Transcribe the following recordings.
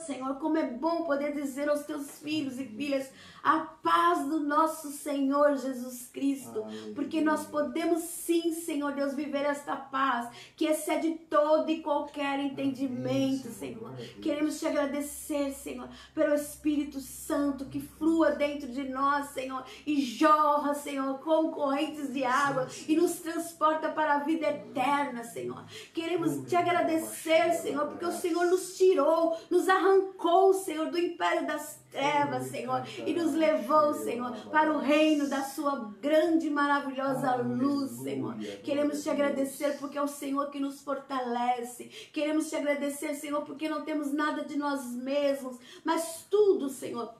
Senhor, como é bom poder dizer aos teus filhos e filhas a paz do nosso Senhor Jesus Cristo, porque nós podemos sim, Senhor Deus, viver esta paz que excede todo e qualquer entendimento, Senhor. Queremos te agradecer, Senhor, pelo Espírito Santo que flua dentro de nós, Senhor, e jorra, Senhor, como correntes de água e nos transporta para a vida eterna, Senhor. Queremos te agradecer, Senhor, porque o Senhor nos tirou, nos arrancou, Senhor, do império das trevas, Senhor, e nos levou, Senhor, para o reino da sua grande e maravilhosa luz, Senhor. Queremos te agradecer porque é o Senhor que nos fortalece. Queremos te agradecer, Senhor, porque não temos nada de nós mesmos, mas tudo, Senhor,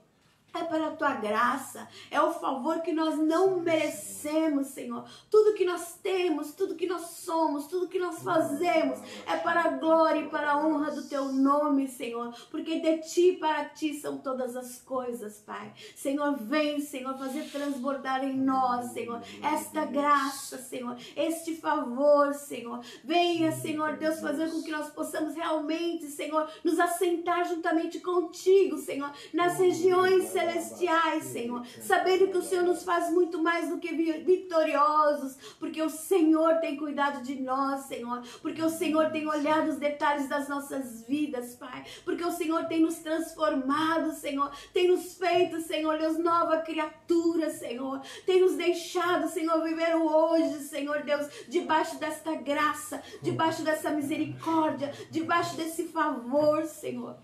é pela tua graça, é o favor que nós não merecemos, Senhor. Tudo que nós temos, tudo que nós somos, tudo que nós fazemos é para a glória e para a honra do teu nome, Senhor. Porque de ti e para ti são todas as coisas, Pai. Senhor, vem, Senhor, fazer transbordar em nós, Senhor, esta graça, Senhor, este favor, Senhor. Venha, Senhor Deus, fazer com que nós possamos realmente, Senhor, nos assentar juntamente contigo, Senhor, nas regiões celestiais, Senhor, sabendo que o Senhor nos faz muito mais do que vitoriosos, porque o Senhor tem cuidado de nós, Senhor, porque o Senhor tem olhado os detalhes das nossas vidas, Pai, porque o Senhor tem nos transformado, Senhor, tem nos feito, Senhor Deus, nova criatura, Senhor, tem nos deixado, Senhor, viver o hoje, Senhor Deus, debaixo desta graça, debaixo dessa misericórdia, debaixo desse favor, Senhor.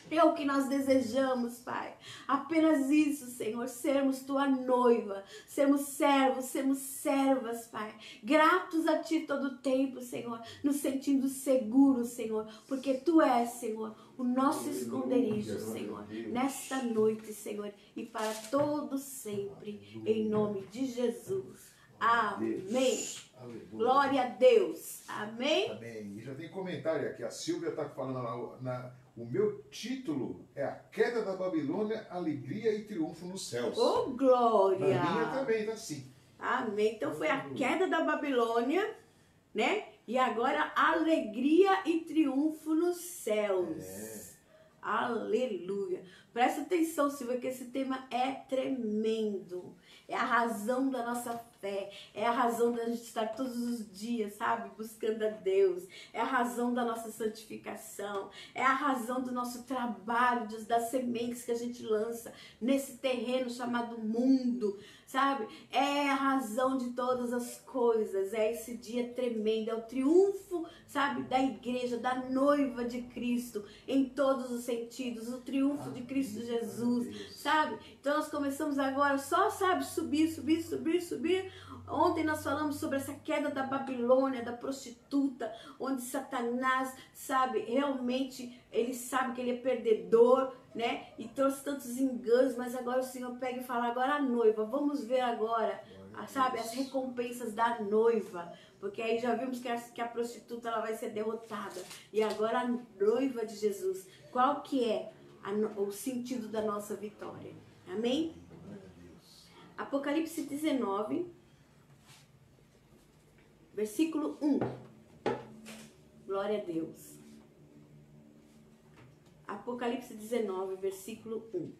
É o que nós desejamos, Pai. Apenas isso, Senhor, sermos tua noiva, sermos servos, sermos servas, Pai. Gratos a ti todo o tempo, Senhor, nos sentindo seguros, Senhor, porque tu és, Senhor, o nosso esconderijo, Senhor, nesta noite, Senhor, e para todo sempre, em nome de Jesus. Amém. Glória a Deus. Amém. Amém. E já tem comentário aqui. A Silvia está falando o meu título é A Queda da Babilônia, Alegria e Triunfo nos Céus. Oh, glória! Na minha também tá assim. Amém. Então foi a queda da Babilônia, né? E agora alegria e triunfo nos céus. Aleluia. Presta atenção, Silvia, que esse tema é tremendo. É a razão da nossa fé. É a razão da gente estar todos os dias, sabe? Buscando a Deus. É a razão da nossa santificação. É a razão do nosso trabalho, das sementes que a gente lança nesse terreno chamado mundo, sabe? É a razão de todas as coisas. É esse dia tremendo. É o triunfo, sabe? Da igreja, da noiva de Cristo, em todos os sentidos. O triunfo de Cristo Jesus, sabe? Então nós começamos agora só, sabe, subir. Ontem nós falamos sobre essa queda da Babilônia, da prostituta, onde Satanás, sabe, realmente ele sabe que ele é perdedor, né? E trouxe tantos enganos, mas agora o Senhor pega e fala, agora a noiva, vamos ver agora, sabe, as recompensas da noiva. Porque aí já vimos que a prostituta ela vai ser derrotada. E agora a noiva de Jesus, qual que é o sentido da nossa vitória? Amém? Apocalipse 19, versículo 1. Glória a Deus. Apocalipse 19, versículo 1.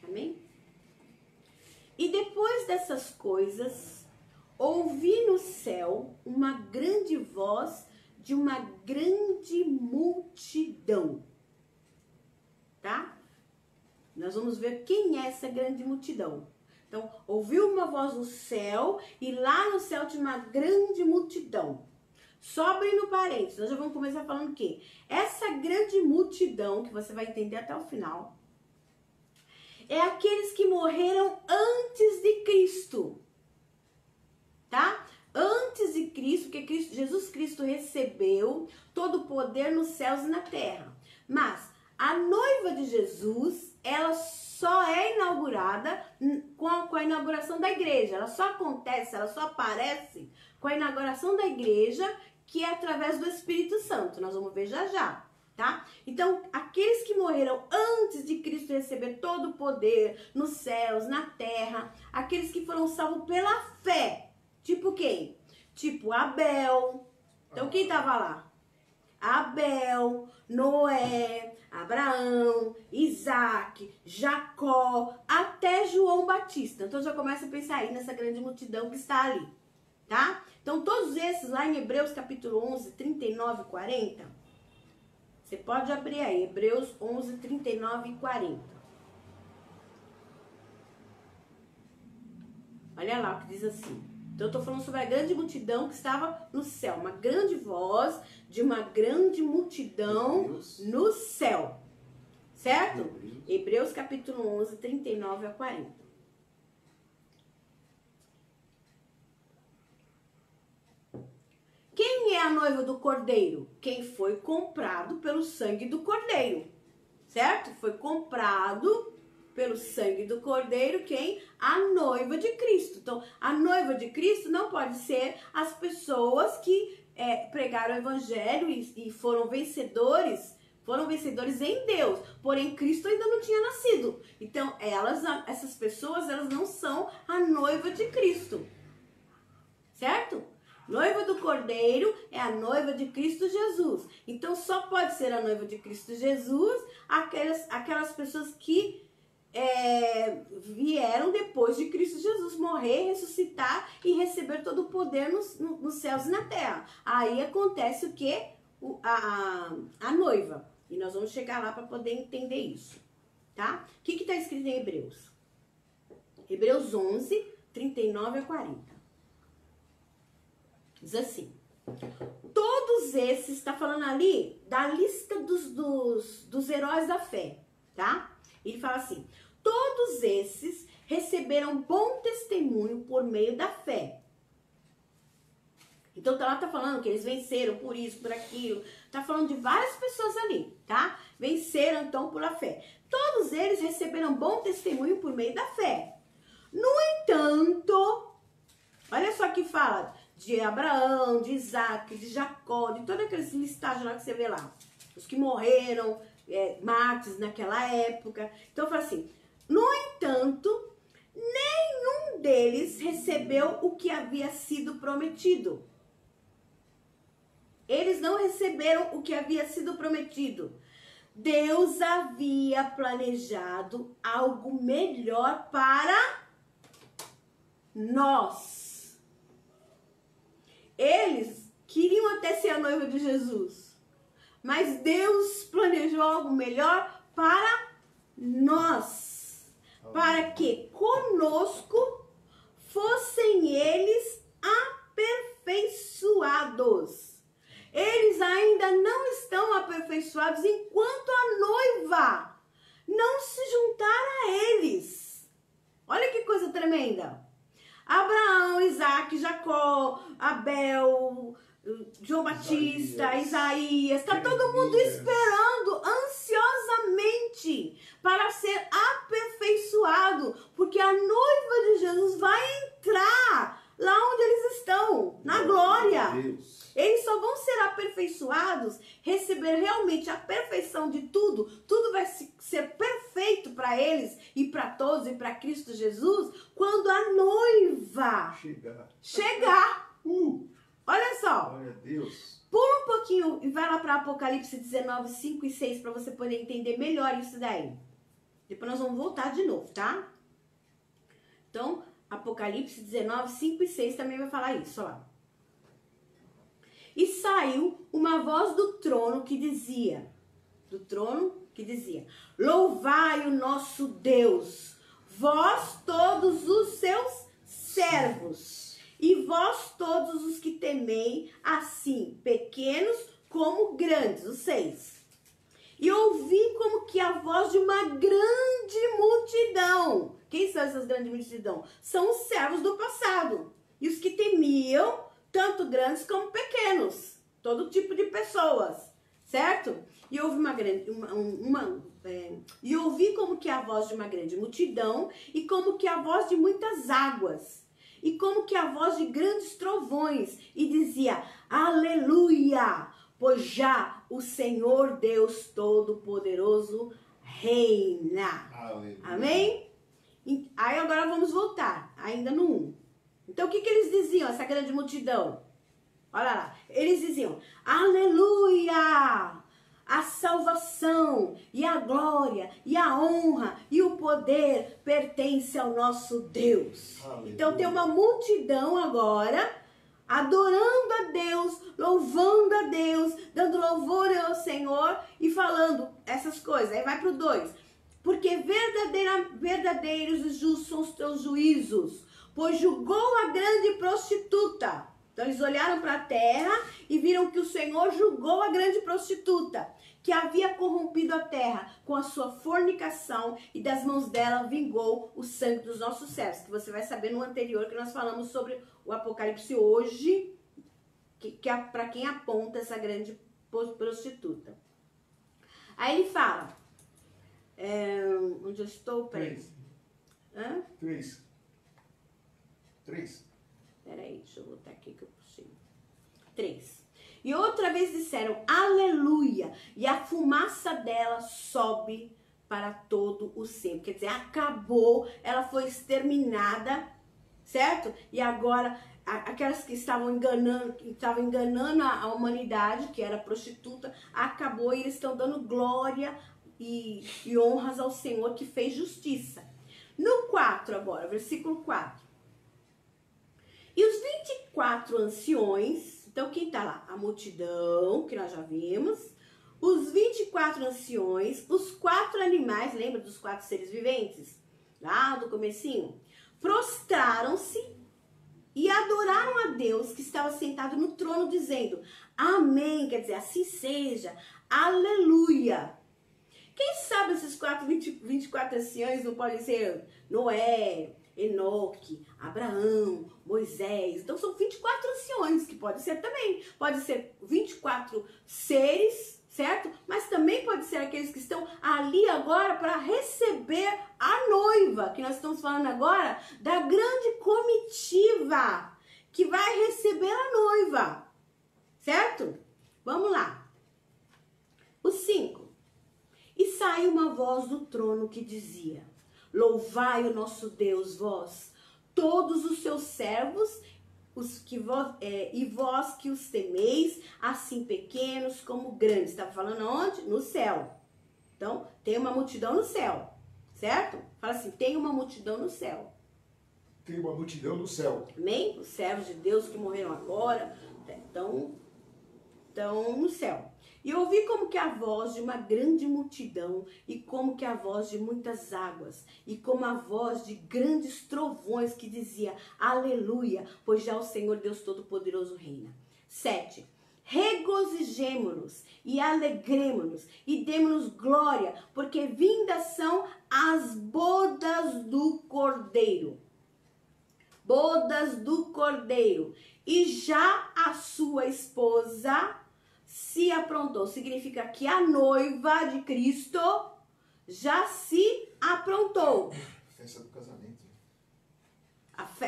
Amém? E depois dessas coisas, ouvi no céu uma grande voz de uma grande multidão. Tá? Nós vamos ver quem é essa grande multidão. Então, ouviu uma voz no céu e lá no céu tinha uma grande multidão. Só abrindo parênteses, nós já vamos começar falando o quê? Essa grande multidão, que você vai entender até o final, é aqueles que morreram antes de Cristo. Tá? Antes de Cristo, porque Jesus Cristo recebeu todo o poder nos céus e na terra. Mas a noiva de Jesus, ela só é inaugurada com a inauguração da igreja. Ela só acontece, ela só aparece com a inauguração da igreja, que é através do Espírito Santo. Nós vamos ver já já, tá? Então, aqueles que morreram antes de Cristo receber todo o poder nos céus, na terra, aqueles que foram salvos pela fé, Tipo quem? Tipo Abel. Então quem estava lá? Abel, Noé, Abraão, Isaac, Jacó, até João Batista. Então já começa a pensar aí nessa grande multidão que está ali, tá? Então todos esses lá em Hebreus capítulo 11, 39 e 40, você pode abrir aí, Hebreus 11, 39 e 40. Olha lá o que diz assim. Então eu tô falando sobre a grande multidão que estava no céu. Uma grande voz de uma grande multidão no céu. Certo? Hebreus capítulo 11, 39 a 40. Quem é a noiva do Cordeiro? Quem foi comprado pelo sangue do Cordeiro. Certo? Foi comprado pelo sangue do Cordeiro, quem? A noiva de Cristo. Então, a noiva de Cristo não pode ser as pessoas que pregaram o evangelho e foram vencedores em Deus, porém Cristo ainda não tinha nascido. Então, essas pessoas, elas não são a noiva de Cristo. Certo? Noiva do Cordeiro é a noiva de Cristo Jesus. Então, só pode ser a noiva de Cristo Jesus aquelas pessoas que vieram depois de Cristo Jesus morrer, ressuscitar e receber todo o poder nos céus e na terra. Aí acontece o que? A noiva. E nós vamos chegar lá para poder entender isso. Tá? O que está escrito em Hebreus? Hebreus 11, 39 a 40. Diz assim. Todos esses, está falando ali da lista dos heróis da fé. Tá? Ele fala assim, todos esses receberam bom testemunho por meio da fé. Então, ela tá falando que eles venceram por isso, por aquilo. Tá falando de várias pessoas ali, tá? Venceram, então, por a fé. Todos eles receberam bom testemunho por meio da fé. No entanto, olha só que fala de Abraão, de Isaac, de Jacó, de todos aqueles listagens lá que você vê lá. Os que morreram, mártires naquela época. Então, fala assim, no entanto, nenhum deles recebeu o que havia sido prometido. Eles não receberam o que havia sido prometido. Deus havia planejado algo melhor para nós. Eles queriam até ser a noiva de Jesus. Mas Deus planejou algo melhor para nós. Para que conosco fossem eles aperfeiçoados. Eles ainda não estão aperfeiçoados enquanto a noiva não se juntar a eles. Olha que coisa tremenda. Abraão, Isaac, Jacó, Abel, João Batista, Isaías, está todo mundo esperando ansiosamente para ser aperfeiçoado, porque a noiva de Jesus vai entrar lá onde eles estão, na glória. Eles só vão ser aperfeiçoados, receber realmente a perfeição de tudo, tudo vai ser perfeito para eles e para todos e para Cristo Jesus, quando a noiva chegar. Olha só. Glória a Deus. Pula um pouquinho e vai lá para Apocalipse 19, 5 e 6 para você poder entender melhor isso daí. Depois nós vamos voltar de novo, tá? Então, Apocalipse 19, 5 e 6 também vai falar isso, ó lá. E saiu uma voz do trono que dizia, louvai o nosso Deus, vós todos os seus servos, e vós todos os que temei, assim pequenos como grandes, os 6. E ouvi como que a voz de uma grande multidão. Quem são essas grandes multidão? São os servos do passado. E os que temiam, tanto grandes como pequenos. Todo tipo de pessoas. Certo? E houve e ouvi como que a voz de uma grande multidão, e como que a voz de muitas águas, e como que a voz de grandes trovões, e dizia, aleluia, pois já o Senhor Deus Todo-Poderoso reina. Aleluia. Amém? Aí agora vamos voltar, ainda no 1. Então o que eles diziam, essa grande multidão? Olha lá, eles diziam, aleluia! A salvação e a glória e a honra e o poder pertence ao nosso Deus. Aleluia. Então tem uma multidão agora adorando a Deus, louvando a Deus, dando louvor ao Senhor e falando essas coisas. Aí vai pro 2. Porque verdadeiros e justos são os teus juízos, pois julgou a grande prostituta. Então eles olharam para a terra e viram que o Senhor julgou a grande prostituta, que havia corrompido a terra com a sua fornicação, e das mãos dela vingou o sangue dos nossos servos. Que você vai saber no anterior que nós falamos sobre o Apocalipse hoje, que é para quem aponta essa grande prostituta. Aí ele fala, onde eu estou? Peraí. 3. Peraí, deixa eu botar aqui que eu puxei. 3. E outra vez disseram, aleluia, e a fumaça dela sobe para todo o sempre. Quer dizer, acabou, ela foi exterminada, certo? E agora, aquelas que estavam enganando a humanidade, que era prostituta, acabou, e eles estão dando glória e honras ao Senhor que fez justiça. No 4 agora, versículo 4. E os 24 anciões, então quem tá lá? A multidão, que nós já vimos, os 24 anciões, os 4 animais, lembra dos 4 seres viventes? Lá do comecinho? Prostraram-se e adoraram a Deus que estava sentado no trono, dizendo, amém, quer dizer, assim seja, aleluia. Quem sabe esses 24 anciões não podem ser Noé, Enoque, Abraão, Moisés? Então são 24 anciões, que pode ser também. Pode ser 24 seres, certo? Mas também pode ser aqueles que estão ali agora para receber a noiva, que nós estamos falando agora da grande comitiva que vai receber a noiva, certo? Vamos lá. O 5. E saiu uma voz do trono que dizia, louvai o nosso Deus, vós, todos os seus servos, e vós que os temeis, assim pequenos como grandes. Estava falando onde? No céu. Então, tem uma multidão no céu, certo? Fala assim, tem uma multidão no céu. Tem uma multidão no céu. Amém? Os servos de Deus que morreram agora, estão no céu. E ouvi como que a voz de uma grande multidão, e como que a voz de muitas águas, e como a voz de grandes trovões que dizia, aleluia, pois já o Senhor Deus Todo-Poderoso reina. 7. Regozijemo-nos e alegremo-nos e demo-nos glória, porque vindas são as bodas do Cordeiro. Bodas do Cordeiro. E já a sua esposa se aprontou. Significa que a noiva de Cristo já se aprontou. Festa do casamento.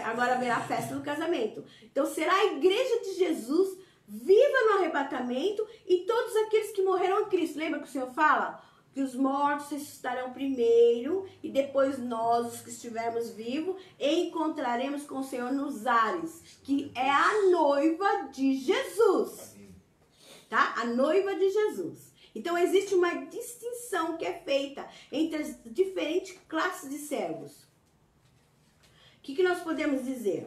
Agora verá a festa do casamento. Então será a igreja de Jesus viva no arrebatamento e todos aqueles que morreram em Cristo. Lembra que o Senhor fala? Que os mortos ressuscitarão primeiro e depois nós, os que estivermos vivos, encontraremos com o Senhor nos ares, que é a noiva de Jesus. Tá? A noiva de Jesus. Então existe uma distinção que é feita entre as diferentes classes de servos. O que nós podemos dizer?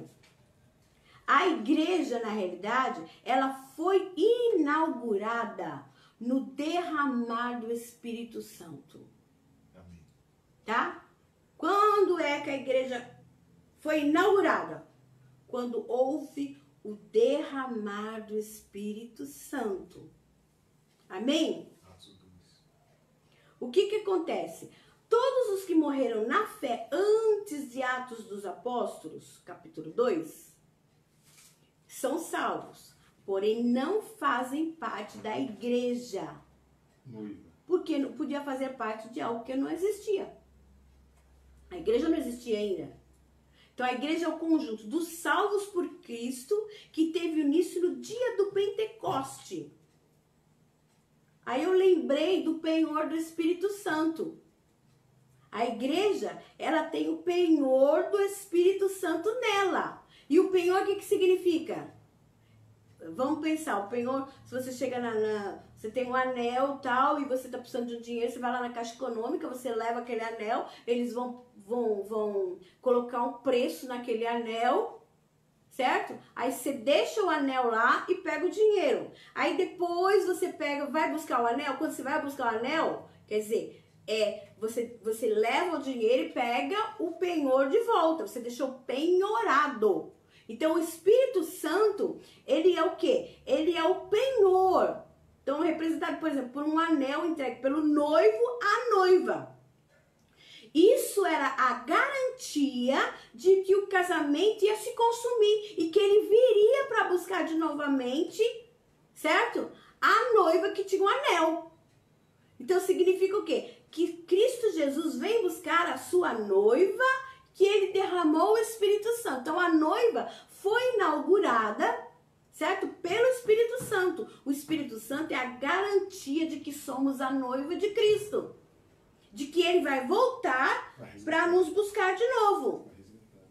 A igreja, na realidade, ela foi inaugurada no derramar do Espírito Santo. Amém. Tá? Quando é que a igreja foi inaugurada? Quando houve o derramar do Espírito Santo. Amém? O que acontece? Todos os que morreram na fé antes de Atos dos Apóstolos, capítulo 2, são salvos, porém não fazem parte da igreja. Noiva. Porque não podia fazer parte de algo que não existia. A igreja não existia ainda. Então a igreja é o conjunto dos salvos por Cristo que teve início no dia do Pentecoste. Aí eu lembrei do penhor do Espírito Santo. A igreja, ela tem o penhor do Espírito Santo nela. E o penhor, o que significa? Vamos pensar, o penhor, se você chega você tem um anel tal, e você tá precisando de um dinheiro, você vai lá na Caixa Econômica, você leva aquele anel, eles vão colocar um preço naquele anel, certo? Aí você deixa o anel lá e pega o dinheiro. Aí depois você vai buscar o anel. Quando você vai buscar o anel, quer dizer, você leva o dinheiro e pega o penhor de volta. Você deixou penhorado. Então o Espírito Santo, ele é o quê? Ele é o penhor. Então representado, por exemplo, por um anel entregue pelo noivo à noiva. Isso era a garantia de que o casamento ia se consumir e que ele viria para buscar de novamente, certo? A noiva que tinha um anel. Então significa o quê? Que Cristo Jesus vem buscar a sua noiva, que ele derramou o Espírito Santo. Então a noiva foi inaugurada, certo? Pelo Espírito Santo. O Espírito Santo é a garantia de que somos a noiva de Cristo. De que ele vai voltar para nos buscar de novo.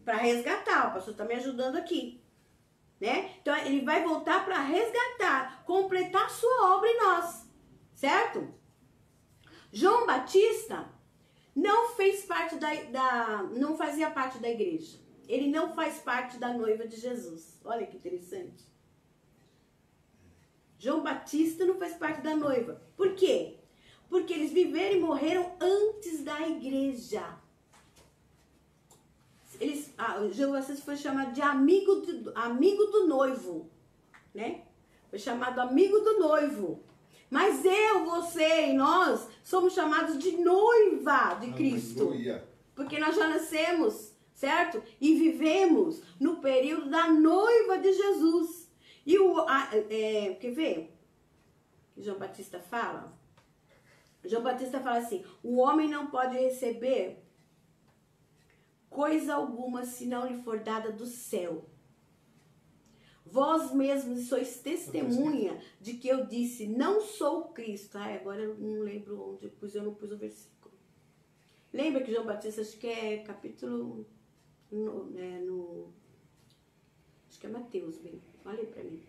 Para resgatar. O pastor está me ajudando aqui. Né? Então ele vai voltar para resgatar, completar sua obra em nós. Certo? João Batista não fez parte não fazia parte da igreja. Ele não faz parte da noiva de Jesus. Olha que interessante. João Batista não faz parte da noiva. Por quê? Porque eles viveram e morreram antes da igreja. João Batista foi chamado de amigo do noivo, né? Foi chamado amigo do noivo. Mas você e nós somos chamados de noiva de Cristo. Porque nós já nascemos, certo? E vivemos no período da noiva de Jesus. E quer ver? João Batista fala? João Batista fala assim: o homem não pode receber coisa alguma se não lhe for dada do céu. Vós mesmos sois testemunha de que eu disse, não sou Cristo. Agora eu não lembro onde eu não pus o versículo. Lembra que João Batista, acho que é capítulo, acho que é Mateus, bem, olha aí pra mim.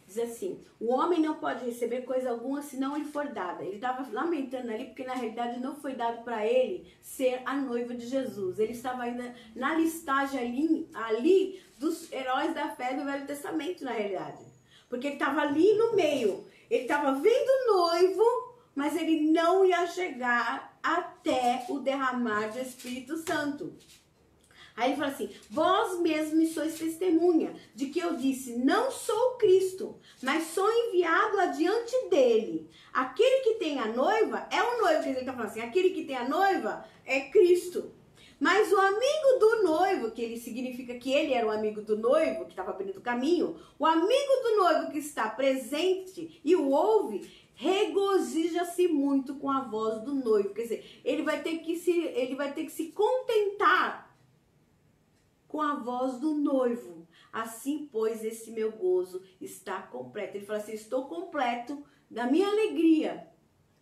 Diz assim: o homem não pode receber coisa alguma se não lhe for dada. Ele estava lamentando ali porque na realidade não foi dado para ele ser a noiva de Jesus. Ele estava ainda na listagem ali dos heróis da fé do Velho Testamento, na realidade. Porque ele estava ali no meio. Ele estava vendo o noivo, mas ele não ia chegar até o derramar do Espírito Santo. Aí ele fala assim: vós mesmos sois testemunha de que eu disse, não sou Cristo, mas sou enviado adiante dele. Aquele que tem a noiva é o noivo, que ele está falando assim, aquele que tem a noiva é Cristo. Mas o amigo do noivo, que ele significa que ele era o amigo do noivo, que estava abrindo o caminho, o amigo do noivo que está presente e o ouve, regozija-se muito com a voz do noivo. Quer dizer, ele vai ter que se contentar com a voz do noivo. Assim, pois, esse meu gozo está completo. Ele fala assim: estou completo da minha alegria.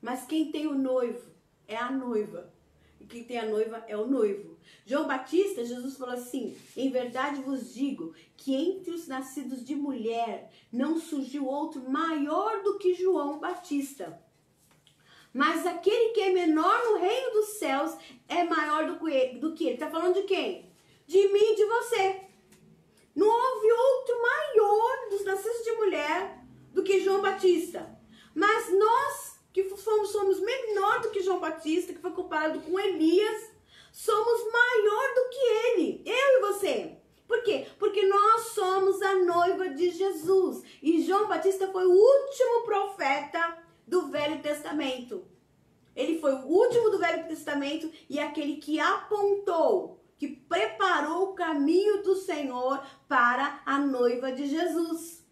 Mas quem tem o noivo é a noiva. E quem tem a noiva é o noivo. João Batista, Jesus falou assim: em verdade vos digo que entre os nascidos de mulher não surgiu outro maior do que João Batista. Mas aquele que é menor no reino dos céus é maior do que ele. Está falando de quem? De mim e de você. Não houve outro maior dos nascidos de mulher do que João Batista. Mas nós, que somos menor do que João Batista, que foi comparado com Elias, somos maior do que ele. Eu e você. Por quê? Porque nós somos a noiva de Jesus. E João Batista foi o último profeta do Velho Testamento. Ele foi o último do Velho Testamento e aquele que apontou, que preparou o caminho do Senhor para a noiva de Jesus.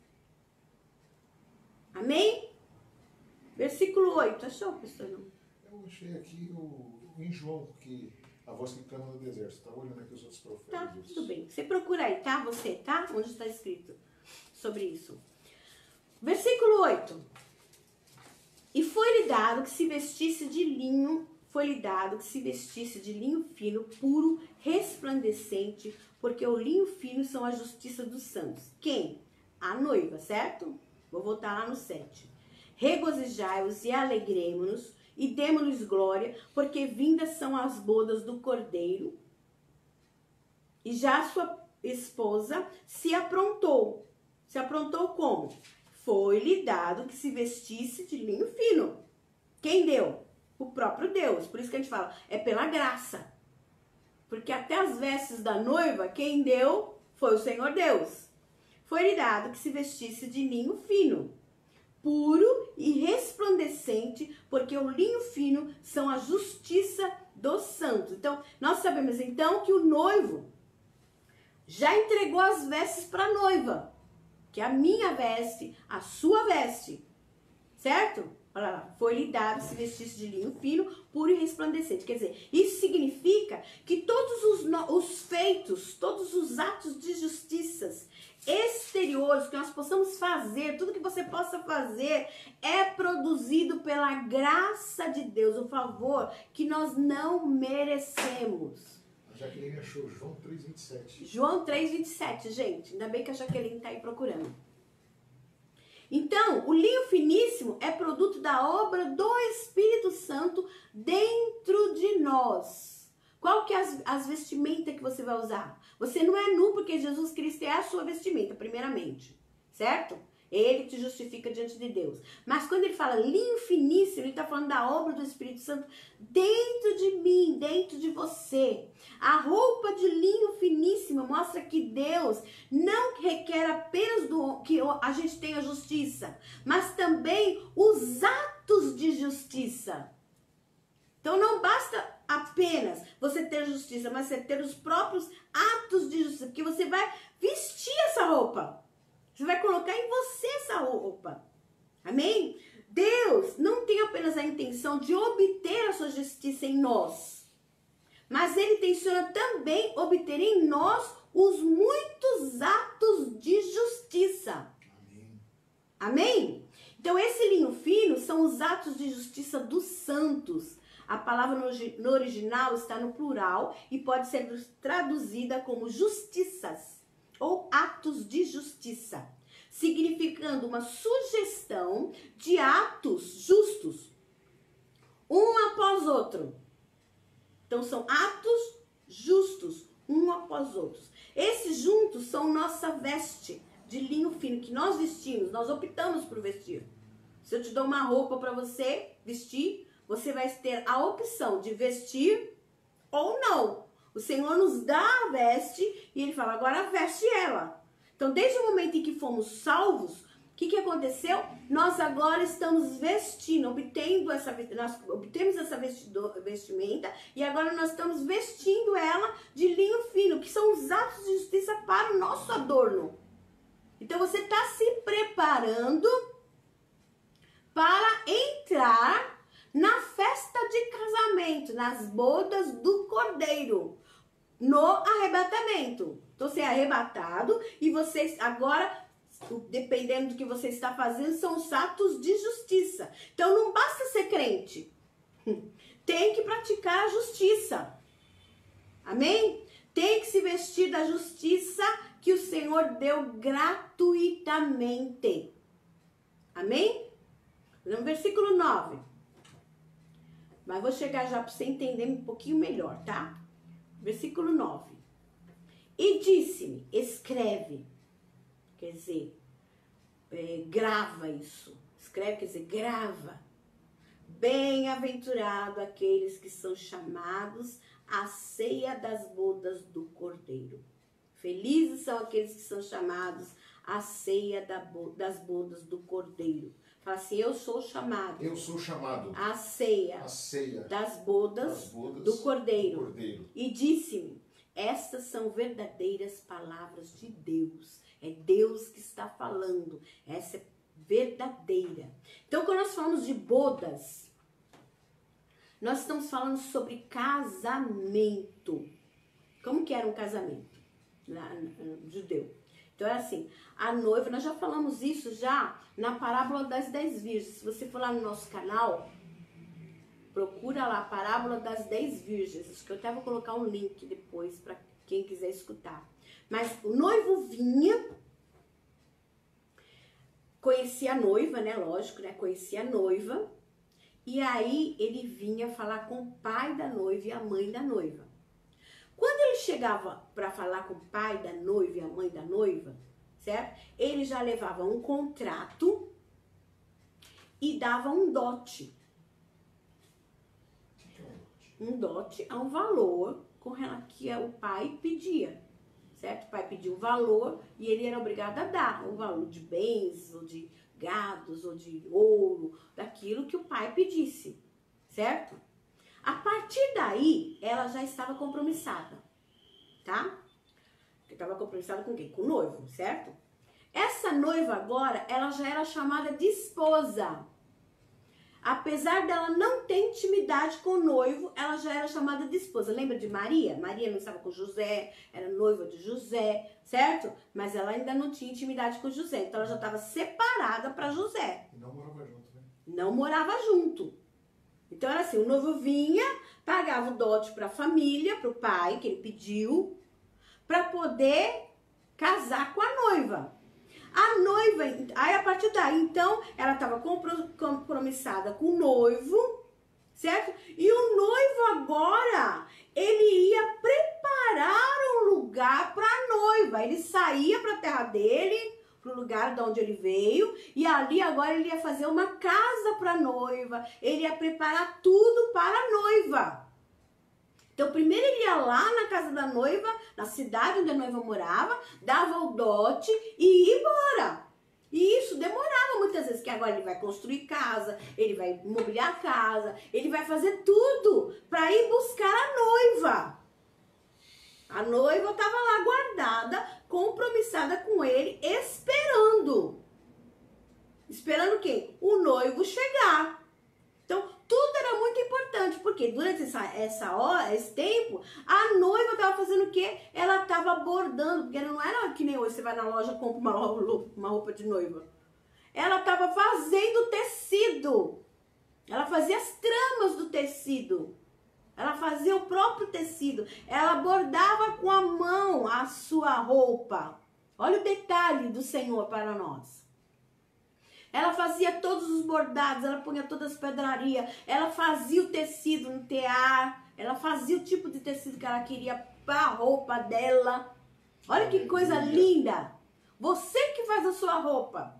Amém? Versículo 8. Achou, pastor? Eu achei aqui em João, que a voz que clama no deserto. Você está olhando aqui os outros profetas. Tá, tudo bem. Você procura aí, tá? Você, tá? Onde está escrito sobre isso. Versículo 8. E foi-lhe dado que se vestisse de linho foi-lhe dado que se vestisse de linho fino, puro, resplandecente, porque o linho fino são a justiça dos santos. Quem? A noiva, certo? Vou voltar lá no 7. Regozijai-vos e alegremo-nos e demo-lhes glória, porque vindas são as bodas do Cordeiro. E já sua esposa se aprontou. Se aprontou como? Foi-lhe dado que se vestisse de linho fino. Quem deu? O próprio Deus. Por isso que a gente fala, é pela graça. Porque até as vestes da noiva, quem deu foi o Senhor Deus. Foi-lhe dado que se vestisse de linho fino, puro e resplandecente, porque o linho fino são a justiça dos santos. Então, nós sabemos então que o noivo já entregou as vestes para a noiva, que é a minha veste, a sua veste, certo? Olha lá, foi-lhe dado se vestisse de linho fino, puro e resplandecente. Quer dizer, isso significa que todos os feitos, todos os atos de justiças exteriores que nós possamos fazer, tudo que você possa fazer, é produzido pela graça de Deus, o favor que nós não merecemos. A Jaqueline achou João 3,27. João 3,27, gente. Ainda bem que a Jaqueline está aí procurando. Então, o linho finíssimo é produto da obra do Espírito Santo dentro de nós. Qual que é as vestimentas que você vai usar? Você não é nu porque Jesus Cristo é a sua vestimenta, primeiramente. Certo? Ele te justifica diante de Deus. Mas quando ele fala linho finíssimo, ele está falando da obra do Espírito Santo dentro de mim, dentro de você. A roupa de linho finíssimo mostra que Deus não requer apenas que a gente tenha justiça, mas também os atos de justiça. Então não basta apenas você ter justiça, mas você ter os próprios atos de justiça, porque você vai vestir essa roupa. Você vai colocar em você essa roupa. Amém? Deus não tem apenas a intenção de obter a sua justiça em nós, mas ele intenciona também obter em nós os muitos atos de justiça. Amém. Amém? Então esse linho fino são os atos de justiça dos santos. A palavra no original está no plural e pode ser traduzida como justiças ou atos de justiça, significando uma sugestão de atos justos, um após outro. Então são atos justos, um após outro. Esses juntos são nossa veste de linho fino que nós vestimos, nós optamos por vestir. Se eu te dou uma roupa para você vestir, você vai ter a opção de vestir ou não. O Senhor nos dá a veste e ele fala, agora veste ela. Então, desde o momento em que fomos salvos, o que aconteceu? Nós agora estamos vestindo, nós obtemos essa vestimenta e agora nós estamos vestindo ela de linho fino, que são os atos de justiça para o nosso adorno. Então, você está se preparando para entrar na festa de casamento, nas bodas do Cordeiro, no arrebatamento. Então você é arrebatado e você agora, dependendo do que você está fazendo, são os atos de justiça. Então não basta ser crente, tem que praticar a justiça. Amém? Tem que se vestir da justiça que o Senhor deu gratuitamente. Amém? No versículo 9. Mas vou chegar já para você entender um pouquinho melhor, tá? Versículo 9. E disse-me, escreve, quer dizer, grava isso. Escreve, quer dizer, grava. Bem-aventurado aqueles que são chamados à ceia das bodas do Cordeiro. Felizes são aqueles que são chamados à ceia das bodas do Cordeiro. Fala assim, eu sou chamado. Eu sou chamado. A ceia das bodas do Cordeiro. E disse-me, estas são verdadeiras palavras de Deus. É Deus que está falando. Essa é verdadeira. Então, quando nós falamos de bodas, nós estamos falando sobre casamento. Como que era um casamento judeu? Então é assim, a noiva, nós já falamos isso já na parábola das 10 virgens. Se você for lá no nosso canal, Procura lá a parábola das 10 virgens. Acho que eu até vou colocar um link depois para quem quiser escutar. Mas o noivo vinha, conhecia a noiva, né? Lógico, né? Conhecia a noiva. E aí ele vinha falar com o pai da noiva e a mãe da noiva. Quando ele chegava para falar com o pai da noiva e a mãe da noiva, certo? Ele já levava um contrato e dava um dote. Um dote é um valor que o pai pedia, certo? O pai pedia um valor e ele era obrigado a dar um valor de bens, ou de gados, ou de ouro, daquilo que o pai pedisse, certo? A partir daí, ela já estava compromissada, tá? Estava compromissada com quem? Com o noivo, certo? Essa noiva agora, ela já era chamada de esposa. Apesar dela não ter intimidade com o noivo, ela já era chamada de esposa. Lembra de Maria? Maria não estava com José, era noiva de José, certo? Mas ela ainda não tinha intimidade com José, então ela já estava separada para José. E não morava junto, né? Não morava junto. Então era assim, o noivo vinha, pagava o dote para a família, para o pai, que ele pediu, para poder casar com a noiva. A noiva, aí a partir daí, então, ela estava compromissada com o noivo, certo? E o noivo agora, ele ia preparar um lugar para a noiva. Ele saía para a terra dele, para o lugar de onde ele veio, e ali agora ele ia fazer uma casa para a noiva. Ele ia preparar tudo para a noiva. Então, primeiro ele ia lá na casa da noiva, na cidade onde a noiva morava, dava o dote e ia embora. E isso demorava muitas vezes, que agora ele vai construir casa, ele vai mobiliar a casa, ele vai fazer tudo para ir buscar a noiva. A noiva estava lá guardada, compromissada com ele, esperando. Esperando quem? O noivo chegar. Então, tudo era muito importante, porque durante esse tempo, a noiva estava fazendo o quê? Ela estava bordando, porque não era que nem hoje, você vai na loja e compra uma roupa de noiva. Ela estava fazendo tecido. Ela fazia as tramas do tecido. Ela fazia o próprio tecido. Ela bordava com a mão a sua roupa. Olha o detalhe do Senhor para nós. Ela fazia todos os bordados, ela punha todas as pedrarias, ela fazia o tecido no tear, ela fazia o tipo de tecido que ela queria para a roupa dela. Olha que coisa linda! Você que faz a sua roupa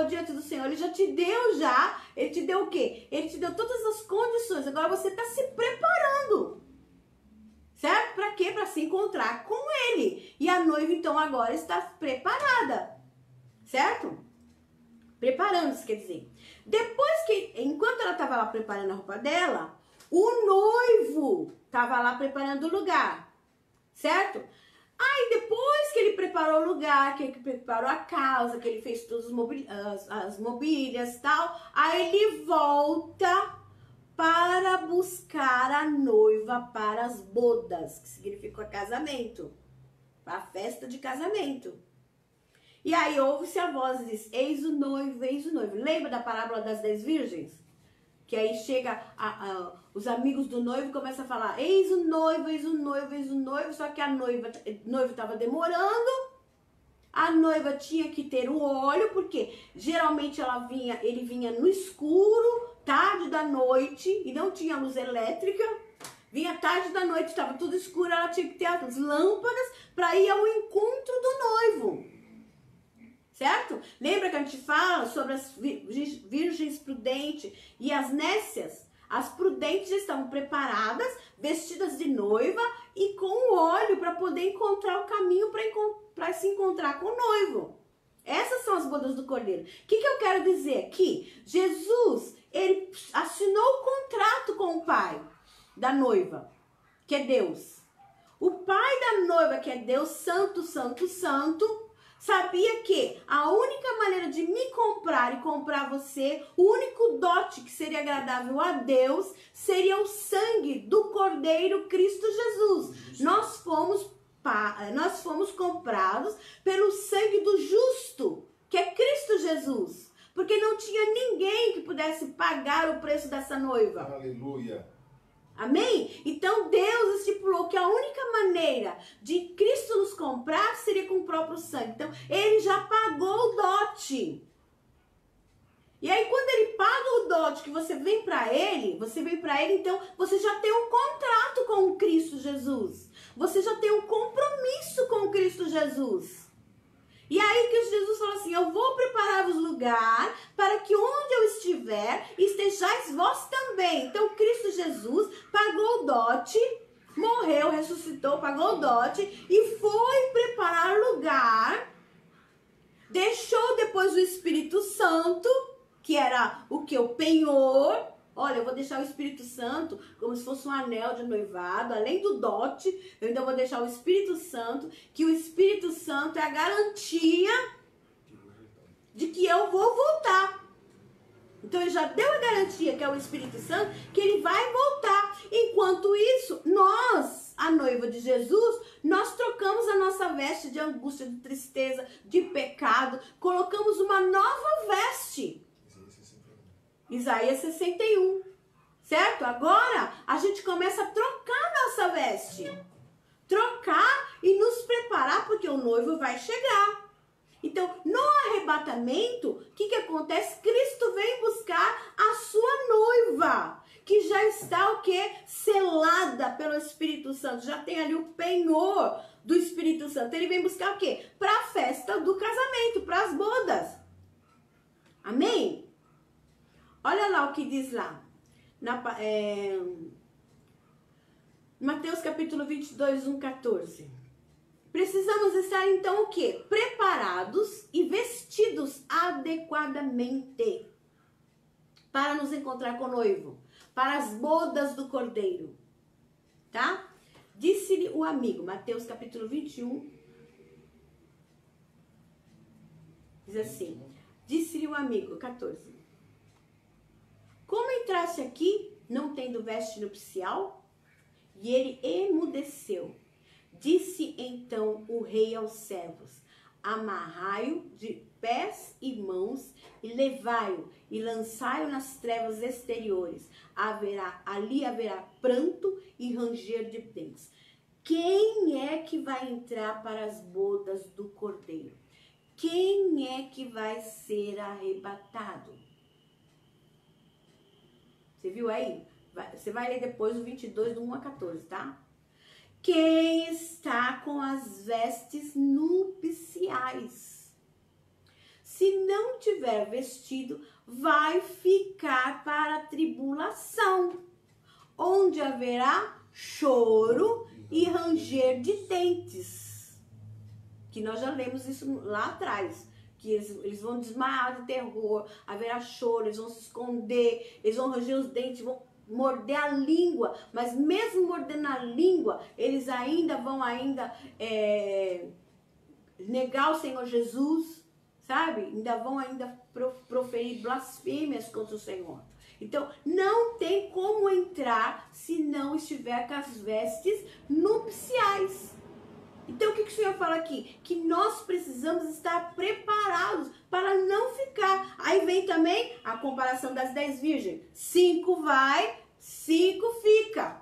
diante do Senhor, Ele já te deu Ele te deu o quê? Ele te deu todas as condições, agora você está se preparando. Certo? Para quê? Para se encontrar com Ele. E a noiva, então, agora está preparada. Certo? Preparando-se, quer dizer. Depois que, enquanto ela estava lá preparando a roupa dela, o noivo estava lá preparando o lugar, certo? Aí depois que ele preparou o lugar, que ele preparou a casa, que ele fez todas as mobílias e tal, aí ele volta para buscar a noiva para as bodas, que significa casamento, para a festa de casamento. E aí ouve-se a voz e diz, eis o noivo, eis o noivo. Lembra da parábola das 10 virgens? Que aí chega os amigos do noivo e começam a falar, eis o noivo, eis o noivo, eis o noivo. Só que o noivo estava demorando. A noiva tinha que ter o óleo, porque geralmente ele vinha no escuro, tarde da noite, e não tinha luz elétrica. Vinha tarde da noite, estava tudo escuro, ela tinha que ter as lâmpadas para ir ao encontro do noivo. Certo? Lembra que a gente fala sobre as virgens prudentes e as nécias? As prudentes estavam preparadas, vestidas de noiva e com o óleo para poder encontrar o caminho para se encontrar com o noivo. Essas são as bodas do Cordeiro. O que eu quero dizer aqui? Jesus, ele assinou o contrato com o pai da noiva, que é Deus. O pai da noiva, que é Deus, santo, santo, santo, sabia que a única maneira de me comprar e comprar você, o único dote que seria agradável a Deus, seria o sangue do Cordeiro Cristo Jesus. Nós fomos comprados pelo sangue do justo, que é Cristo Jesus. Porque não tinha ninguém que pudesse pagar o preço dessa noiva. Aleluia. Amém? Então Deus estipulou que a única maneira de Cristo nos comprar seria com o próprio sangue. Então ele já pagou o dote. E aí quando ele paga o dote, que você vem para ele, então você já tem um contrato com o Cristo Jesus. Você já tem um compromisso com o Cristo Jesus. E aí que Jesus falou assim, eu vou preparar-vos lugar para que onde eu estiver, estejais vós também. Então Cristo Jesus pagou o dote, morreu, ressuscitou, pagou o dote e foi preparar lugar. Deixou depois o Espírito Santo, que era o que? O penhor. Olha, eu vou deixar o Espírito Santo como se fosse um anel de noivado, além do dote, eu ainda vou deixar o Espírito Santo, que o Espírito Santo é a garantia de que eu vou voltar. Então ele já deu a garantia, que é o Espírito Santo, que ele vai voltar. Enquanto isso, nós, a noiva de Jesus, nós trocamos a nossa veste de angústia, de tristeza, de pecado, colocamos uma nova veste. Isaías 61, certo? Agora a gente começa a trocar nossa veste. Trocar e nos preparar, porque o noivo vai chegar. Então, no arrebatamento, o que acontece? Cristo vem buscar a sua noiva, que já está o quê? Selada pelo Espírito Santo. Já tem ali o penhor do Espírito Santo. Ele vem buscar o quê? Para a festa do casamento, para as bodas. Amém? Olha lá o que diz lá. Mateus capítulo 22, 1, 14. Precisamos estar então o quê? Preparados e vestidos adequadamente para nos encontrar com o noivo, para as bodas do Cordeiro. Tá? Disse-lhe o amigo, Mateus capítulo 21, diz assim, disse-lhe o amigo, 14. Como entraste aqui, não tendo veste nupcial? E ele emudeceu. Disse então o rei aos servos, amarrai-o de pés e mãos e levai-o e lançai-o nas trevas exteriores. Ali haverá pranto e ranger de dentes. Quem é que vai entrar para as bodas do Cordeiro? Quem é que vai ser arrebatado? Você viu aí? Você vai ler depois o 22, do 1 a 14, tá? Quem está com as vestes nupciais? Se não tiver vestido, vai ficar para a tribulação, onde haverá choro e ranger de dentes. Que nós já lemos isso lá atrás. Que eles vão desmaiar de terror, haverá choro, eles vão se esconder, eles vão ranger os dentes, vão morder a língua, mas mesmo mordendo a língua, eles ainda vão negar o Senhor Jesus, sabe? Ainda vão proferir blasfêmias contra o Senhor. Então, não tem como entrar se não estiver com as vestes nupciais. Então, o que o Senhor fala aqui? Que nós precisamos estar preparados para não ficar. Aí vem também a comparação das 10 virgens. 5 vai, 5 fica.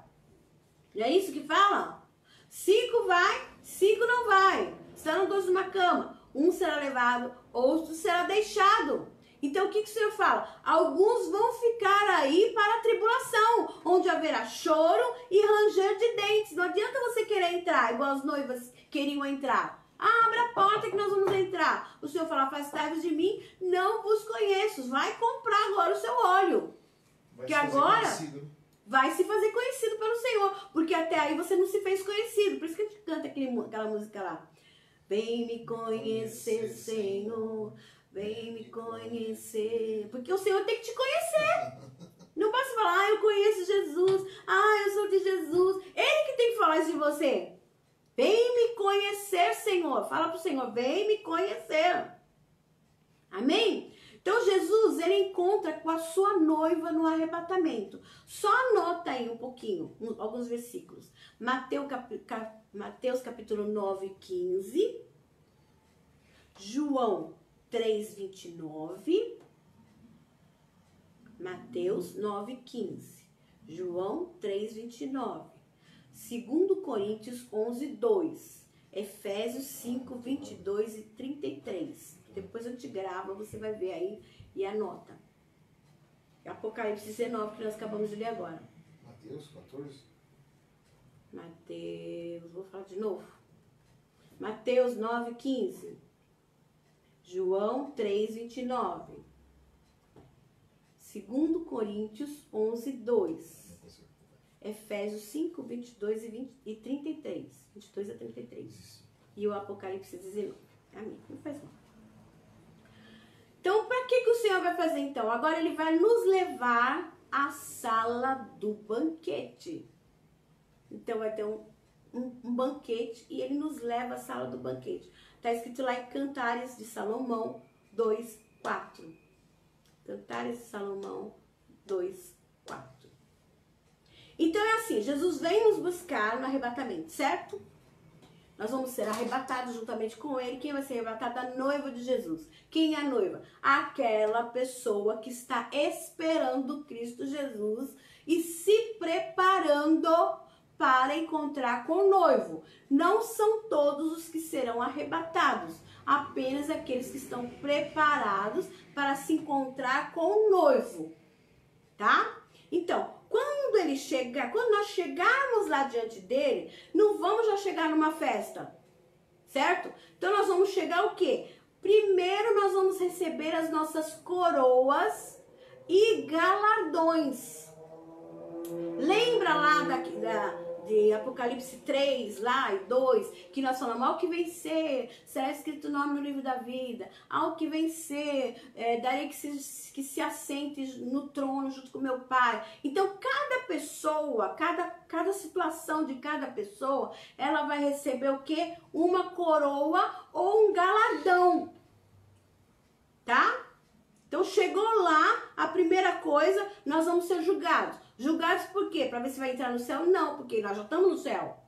Não é isso que fala? 5 vai, 5 não vai. Estarão dois numa cama. Um será levado, outro será deixado. Então, o que o Senhor fala? Alguns vão ficar aí para a tribulação, onde haverá choro e ranger de dentes. Não adianta você querer entrar, igual as noivas queriam entrar. Abra a porta que nós vamos entrar. O Senhor fala, afastai-vos de mim, não vos conheço. Vai comprar agora o seu óleo. Porque agora vai se fazer conhecido pelo Senhor. Porque até aí você não se fez conhecido. Por isso que a gente canta aquela música lá. Vem me conhecer, Senhor. Vem me conhecer. Porque o Senhor tem que te conhecer. Não basta falar, eu conheço Jesus. Eu sou de Jesus. Ele que tem que falar isso de você. Vem me conhecer, Senhor. Fala pro Senhor, vem me conhecer. Amém? Então Jesus, ele encontra com a sua noiva no arrebatamento. Só anota aí um pouquinho, alguns versículos. Mateus capítulo 9, 15. João 3, 29. Mateus 9:15. João 3:29. 2 Coríntios 11:2. Efésios 5:22 e 33. Depois eu te gravo, você vai ver aí e anota. Apocalipse 19, que nós acabamos de ler agora. Mateus 14. Mateus, vou falar de novo. Mateus 9:15. João 3:29. 2 Coríntios 11:2. Efésios 5:22 e 33. 22 a 33. E o Apocalipse 19. Amém. Não faz mal. Então, para que o Senhor vai fazer então? Agora ele vai nos levar à sala do banquete. Então vai ter um banquete e ele nos leva à sala do banquete. Está escrito lá em Cantares de Salomão 2:4. Cantares de Salomão 2:4. Então é assim, Jesus vem nos buscar no arrebatamento, certo? Nós vamos ser arrebatados juntamente com ele. Quem vai ser arrebatado? A noiva de Jesus. Quem é a noiva? Aquela pessoa que está esperando Cristo Jesus e se preparando para encontrar com o noivo. Não são todos os que serão arrebatados, apenas aqueles que estão preparados para se encontrar com o noivo, tá? Então, quando ele chegar, quando nós chegarmos lá diante dele, não vamos já chegar numa festa, certo? Então nós vamos chegar o quê? Primeiro nós vamos receber as nossas coroas e galardões. Lembra lá de Apocalipse 3, lá e 2, que nós falamos, ao que vencer, será escrito o nome no livro da vida, ao que vencer, darei que se assente no trono junto com meu Pai. Então, cada pessoa, cada situação de cada pessoa, ela vai receber o quê? Uma coroa ou um galardão, tá? Então, chegou lá, a primeira coisa, nós vamos ser julgados. Julgados por quê? Para ver se vai entrar no céu? Não, porque nós já estamos no céu.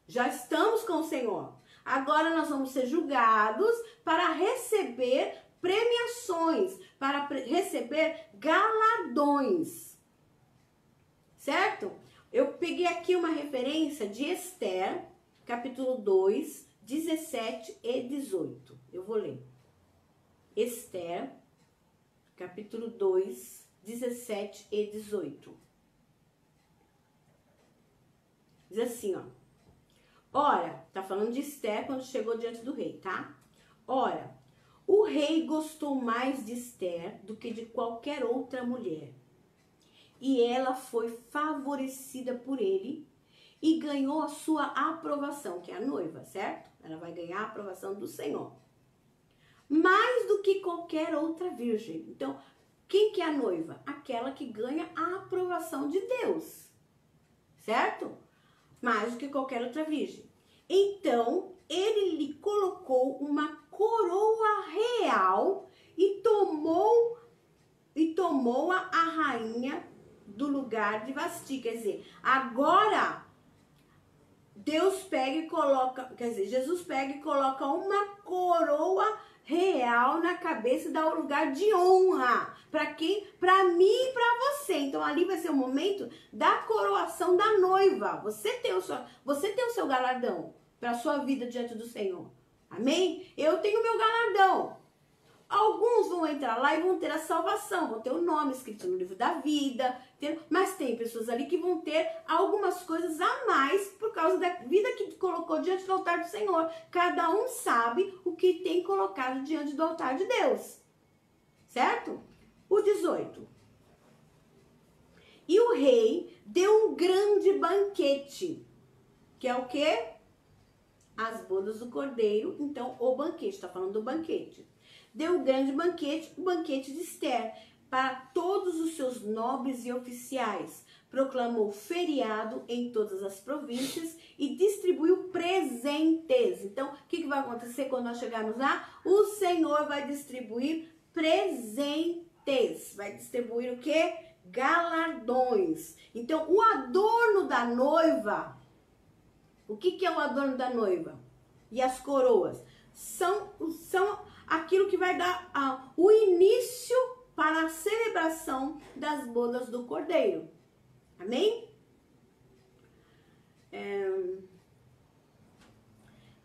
Já estamos com o Senhor. Agora nós vamos ser julgados para receber premiações, para receber galardões. Certo? Eu peguei aqui uma referência de Esther, capítulo 2, 17 e 18. Eu vou ler. Esther, capítulo 2, 17 e 18. Diz assim, ó. Ora, tá falando de Esther quando chegou diante do rei, tá? Ora, o rei gostou mais de Esther do que de qualquer outra mulher. E ela foi favorecida por ele e ganhou a sua aprovação, que é a noiva, certo? Ela vai ganhar a aprovação do Senhor. Mais do que qualquer outra virgem. Então, quem que é a noiva? Aquela que ganha a aprovação de Deus, certo? Mais do que qualquer outra virgem. Então, ele lhe colocou uma coroa real e tomou a rainha do lugar de Vasti. Quer dizer, agora Deus pega e coloca, quer dizer, Jesus pega e coloca uma coroa real na cabeça e dá um lugar de honra. Para quem? Para mim e para você. Então ali vai ser o momento da coroação da noiva. Você tem o seu galardão para a sua vida diante do Senhor. Amém? Eu tenho meu galardão. Alguns vão entrar lá e vão ter a salvação, vão ter o nome escrito no livro da vida, mas tem pessoas ali que vão ter algumas coisas a mais por causa da vida que colocou diante do altar do Senhor. Cada um sabe o que tem colocado diante do altar de Deus, certo? O 18. E o rei deu um grande banquete, que é o quê? As bodas do cordeiro, então o banquete, está falando do banquete. Deu um grande banquete, o banquete de Esther, para todos os seus nobres e oficiais. Proclamou feriado em todas as províncias e distribuiu presentes. Então, o que vai acontecer quando nós chegarmos lá? O Senhor vai distribuir presentes. Vai distribuir o quê? Galardões. Então, o adorno da noiva, o que é o adorno da noiva? E as coroas? São aquilo que vai dar o início para a celebração das bodas do Cordeiro. Amém?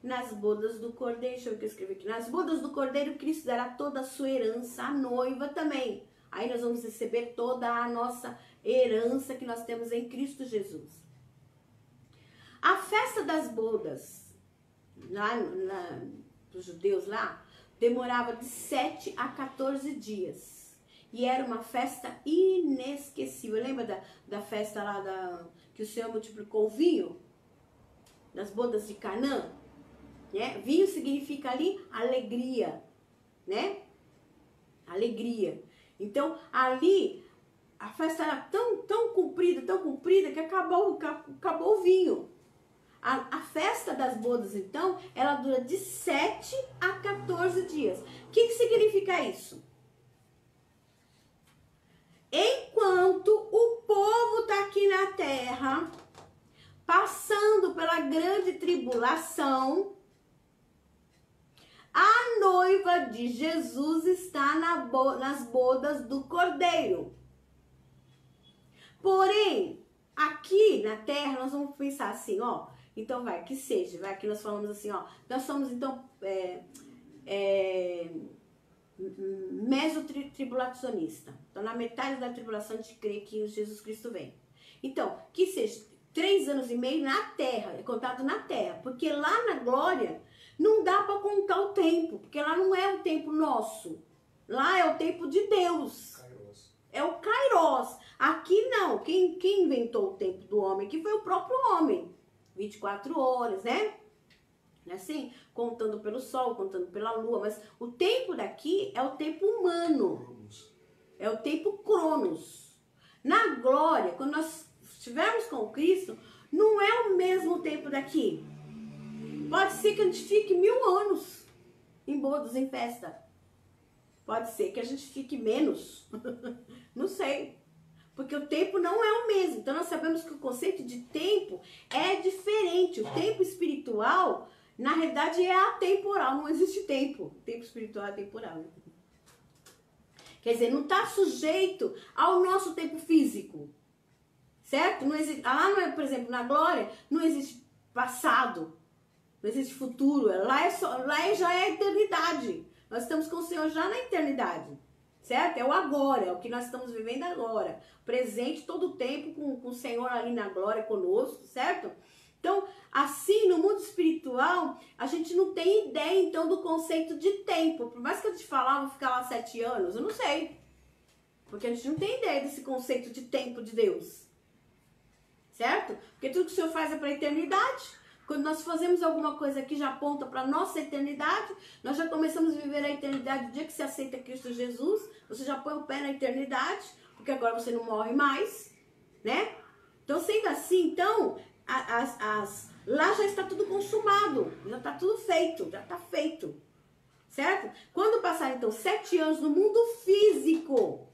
Nas bodas do Cordeiro, deixa eu ver o que eu escrevi aqui. Nas bodas do Cordeiro, Cristo dará toda a sua herança à noiva também. Aí nós vamos receber toda a nossa herança que nós temos em Cristo Jesus. A festa das bodas, lá dos judeus lá, demorava de 7 a 14 dias. E era uma festa inesquecível. Lembra da festa lá que o Senhor multiplicou o vinho? Das bodas de Canaã? Né? Vinho significa ali alegria, né? Alegria. Então, ali, a festa era tão comprida, que acabou o vinho. A festa das bodas, então, ela dura de 7 a 14 dias. O que significa isso? Enquanto o povo está aqui na terra, passando pela grande tribulação, a noiva de Jesus está nas bodas do Cordeiro. Porém, aqui na terra, nós vamos pensar assim, ó. Então que nós falamos assim, ó. Nós somos, então, mesotribulacionista. Então, na metade da tribulação, a gente crê que Jesus Cristo vem. Então, que seja 3 anos e meio na terra, é contado na terra. Porque lá na glória, não dá para contar o tempo, porque lá não é o tempo nosso. Lá é o tempo de Deus. Kairos. É o Kairos. Aqui não. Quem inventou o tempo do homem aqui foi o próprio homem. 24 horas, né? Assim, contando pelo sol, contando pela lua. Mas o tempo daqui é o tempo humano. É o tempo Cronos. Na glória, quando nós estivermos com Cristo, não é o mesmo tempo daqui. Pode ser que a gente fique 1000 anos em bodas, em festa. Pode ser que a gente fique menos. Não sei. Porque o tempo não é o mesmo. Então nós sabemos que o conceito de tempo é diferente. O tempo espiritual, na realidade, é atemporal. Não existe tempo. O tempo espiritual é atemporal. Quer dizer, não está sujeito ao nosso tempo físico. Certo? Não existe, lá, não é, por exemplo, na glória, não existe passado. Não existe futuro, lá já é a eternidade. Nós estamos com o Senhor já na eternidade, certo? É o agora, é o que nós estamos vivendo agora. Presente todo o tempo com o Senhor ali na glória conosco, certo? Então, assim, no mundo espiritual, a gente não tem ideia, então, do conceito de tempo. Por mais que eu te falar, vou ficar lá 7 anos, eu não sei. Porque a gente não tem ideia desse conceito de tempo de Deus, certo? Porque tudo que o Senhor faz é para a eternidade. Quando nós fazemos alguma coisa que já aponta para a nossa eternidade, nós já começamos a viver a eternidade. No dia que você aceita Cristo Jesus, você já põe o pé na eternidade, porque agora você não morre mais, né? Então, sendo assim, então, lá já está tudo consumado, já está tudo feito, já está feito, certo? Quando passar, então, 7 anos no mundo físico,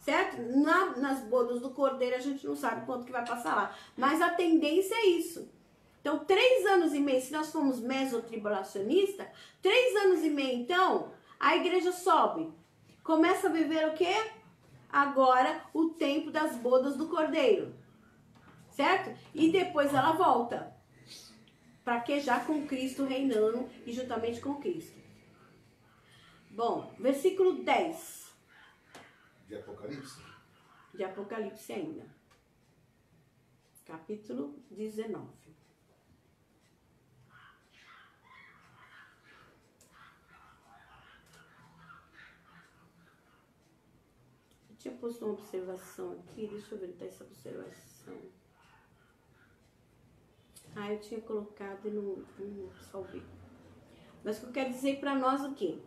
certo? Nas bodas do Cordeiro, a gente não sabe quanto que vai passar lá, mas a tendência é isso. Então, 3 anos e meio, se nós formos mesotribulacionista, 3 anos e meio, então, a igreja sobe. Começa a viver o quê? Agora, o tempo das bodas do Cordeiro. Certo? E depois ela volta. Para que já com Cristo reinando e juntamente com Cristo. Bom, versículo 10. De Apocalipse? De Apocalipse ainda. Capítulo 19. Eu tinha posto uma observação aqui, deixa eu ver tá essa observação. Eu tinha colocado e não salvei. Mas o que eu quero dizer para nós o quê?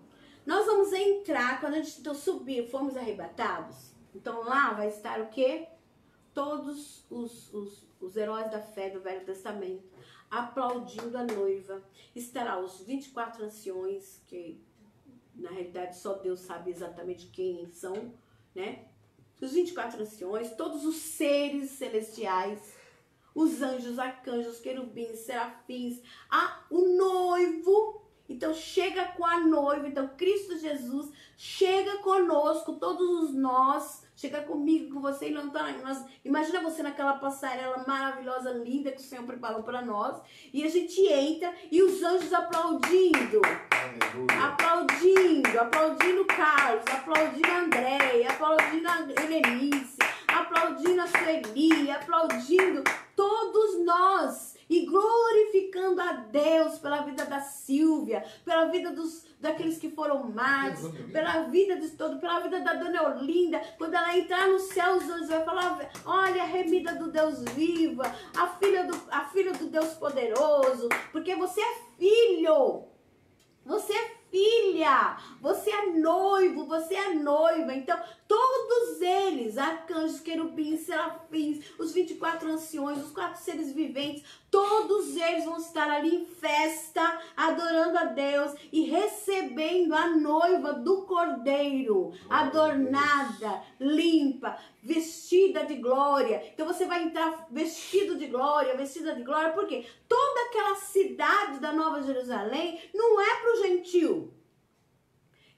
Nós vamos entrar, quando a gente então, subir, formos arrebatados, então lá vai estar o quê? Todos os heróis da fé do Velho Testamento, aplaudindo a noiva. Estará os 24 anciões, que na realidade só Deus sabe exatamente quem são, né? Os 24 anciões, todos os seres celestiais, os anjos, arcanjos, querubins, serafins, o noivo Então chega com a noiva, então Cristo Jesus chega conosco, todos nós, chega comigo, com você, imagina você naquela passarela maravilhosa, linda que o Senhor preparou para nós, e a gente entra e os anjos aplaudindo, aplaudindo Carlos, aplaudindo a Andréia, aplaudindo a Helenice, aplaudindo a Sueli, aplaudindo todos nós e glorificando a Deus pela vida da Silvia, pela vida daqueles que foram amados, pela vida de todo, pela vida da Dona Olinda. Quando ela entrar no céu, os anjos vão falar: olha a remida do Deus viva, a filha do Deus poderoso, porque você é filho, você é filha, você é noivo, você é noiva. Então todos eles, arcanjos, querubins, serafins, os 24 anciões, os 4 seres viventes, todos eles vão estar ali em festa, adorando a Deus e recebendo a noiva do Cordeiro, adornada, limpa, vestida de glória. Então você vai entrar vestido de glória, vestida de glória, porque toda aquela cidade da Nova Jerusalém não é para o gentil,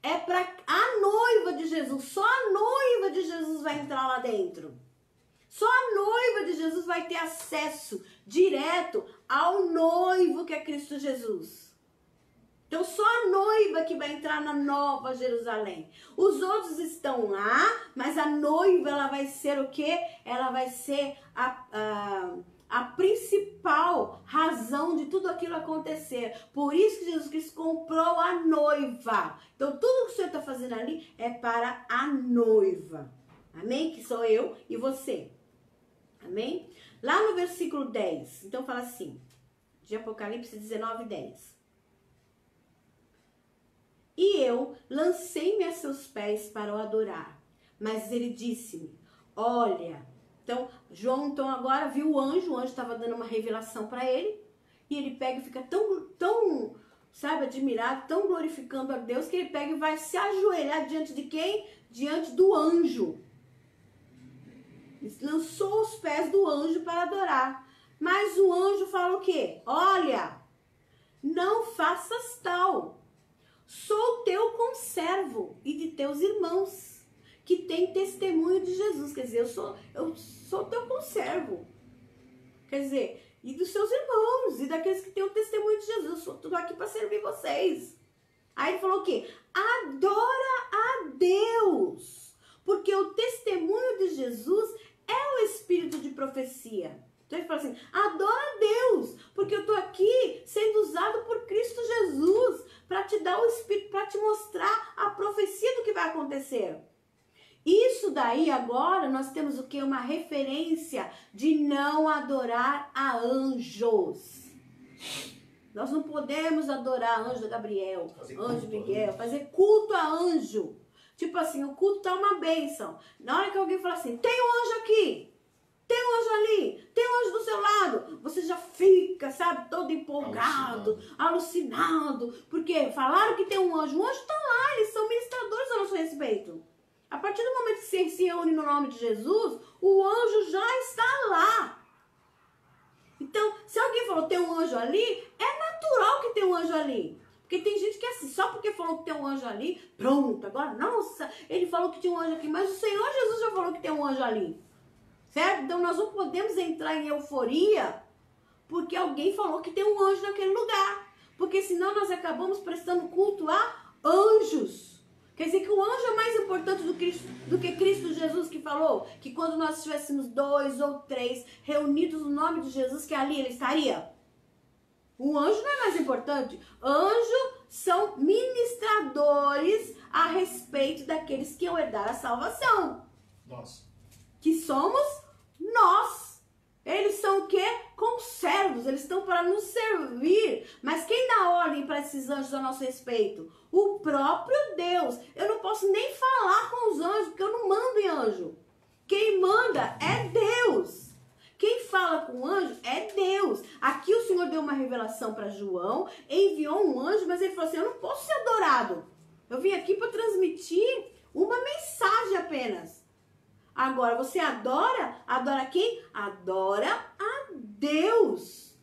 é para a noiva de Jesus. Só a noiva de Jesus vai entrar lá dentro. Só a noiva de Jesus vai ter acesso direto ao noivo que é Cristo Jesus. Então só a noiva que vai entrar na Nova Jerusalém. Os outros estão lá, mas a noiva, ela vai ser o quê? Ela vai ser a principal razão de tudo aquilo acontecer. Por isso que Jesus Cristo comprou a noiva. Então tudo que o Senhor está fazendo ali é para a noiva. Amém? Que sou eu e você. Amém? Lá no versículo 10, então fala assim, de Apocalipse 19, 10. E eu lancei-me a seus pés para o adorar, mas ele disse-me, olha. Então, João então agora viu o anjo estava dando uma revelação para ele, e ele pega e fica tão, sabe, admirado, tão glorificando a Deus, que ele pega e vai se ajoelhar diante de quem? Diante do anjo. Lançou os pés do anjo para adorar. Mas o anjo fala o quê? Olha, não faças tal. Sou teu conservo e de teus irmãos, que tem testemunho de Jesus. Quer dizer, eu sou teu conservo. Quer dizer, e dos seus irmãos, e daqueles que têm o testemunho de Jesus. Eu sou tudo aqui para servir vocês. Aí ele falou o quê? Adora a Deus, porque o testemunho de Jesus é o espírito de profecia. Então ele fala assim, adora a Deus, porque eu estou aqui sendo usado por Cristo Jesus para te dar o espírito, para te mostrar a profecia do que vai acontecer. Isso daí agora nós temos o que? Uma referência de não adorar a anjos. Nós não podemos adorar anjo Gabriel, anjo Miguel, fazer culto a anjo. Tipo assim, o culto tá uma bênção. Na hora que alguém fala assim, tem um anjo aqui, tem um anjo ali, tem um anjo do seu lado, você já fica, sabe, todo empolgado, alucinado, porque falaram que tem um anjo tá lá, eles são ministradores a nosso respeito. A partir do momento que você se reúne no nome de Jesus, o anjo já está lá. Então, se alguém falou tem um anjo ali, é natural que tem um anjo ali. Porque tem gente que é assim, só porque falou que tem um anjo ali, pronto, agora, nossa, ele falou que tinha um anjo aqui, mas o Senhor Jesus já falou que tem um anjo ali. Certo? Então nós não podemos entrar em euforia porque alguém falou que tem um anjo naquele lugar. Porque senão nós acabamos prestando culto a anjos. Quer dizer que o anjo é mais importante do que Cristo Jesus, que falou que quando nós estivéssemos 2 ou 3 reunidos no nome de Jesus, que ali ele estaria. O anjo não é mais importante. Anjos são ministradores a respeito daqueles que iam herdar a salvação. Nossa. Que somos nós. Eles são o quê? Conservos. Eles estão para nos servir. Mas quem dá ordem para esses anjos a nosso respeito? O próprio Deus. Eu não posso nem falar com os anjos, porque eu não mando em anjo. Quem manda é Deus. Quem fala com o anjo é Deus. Aqui o Senhor deu uma revelação para João, enviou um anjo, mas ele falou assim, eu não posso ser adorado. Eu vim aqui para transmitir uma mensagem apenas. Agora, você adora? Adora quem? Adora a Deus.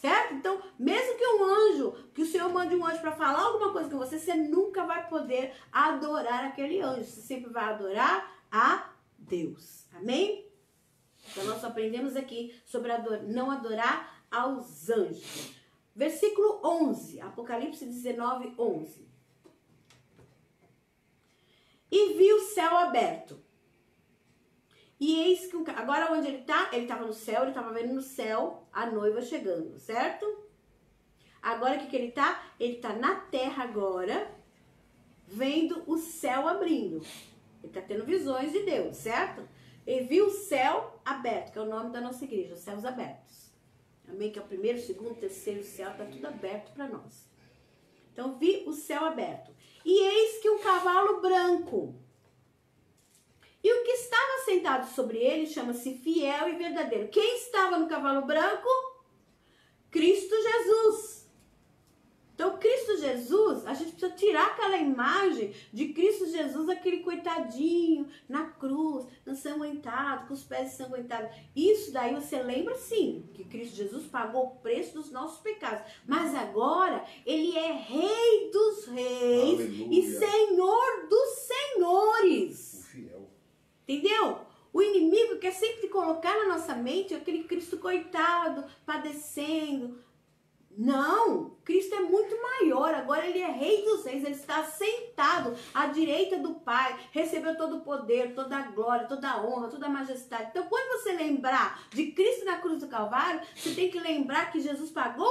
Certo? Então, mesmo que um anjo, que o Senhor mande um anjo para falar alguma coisa com você, você nunca vai poder adorar aquele anjo. Você sempre vai adorar a Deus. Amém? Então, nós aprendemos aqui sobre não adorar aos anjos. Versículo 11, Apocalipse 19, 11. E vi o céu aberto. E eis que agora onde ele tá? Ele estava no céu, ele estava vendo no céu a noiva chegando, certo? Agora o que ele tá? Ele tá na terra agora, vendo o céu abrindo. Ele tá tendo visões de Deus, certo? Ele viu o céu aberto, que é o nome da nossa igreja, os céus abertos. Amém? Que é o primeiro, segundo, terceiro céu, tá tudo aberto para nós. Então vi o céu aberto. E eis que um cavalo branco. E o que estava sentado sobre ele chama-se Fiel e Verdadeiro. Quem estava no cavalo branco? Cristo Jesus. Então, Cristo Jesus, a gente precisa tirar aquela imagem de Cristo Jesus, aquele coitadinho, na cruz, ensanguentado, com os pés ensanguentados. Isso daí você lembra sim, que Cristo Jesus pagou o preço dos nossos pecados. Mas agora, ele é Rei dos Reis. Aleluia. E Senhor dos Senhores. O fiel. Entendeu? O inimigo quer sempre colocar na nossa mente aquele Cristo coitado, padecendo. Não, Cristo é muito maior, agora ele é Rei dos Reis, ele está sentado à direita do Pai, recebeu todo o poder, toda a glória, toda a honra, toda a majestade. Então, quando você lembrar de Cristo na cruz do Calvário, você tem que lembrar que Jesus pagou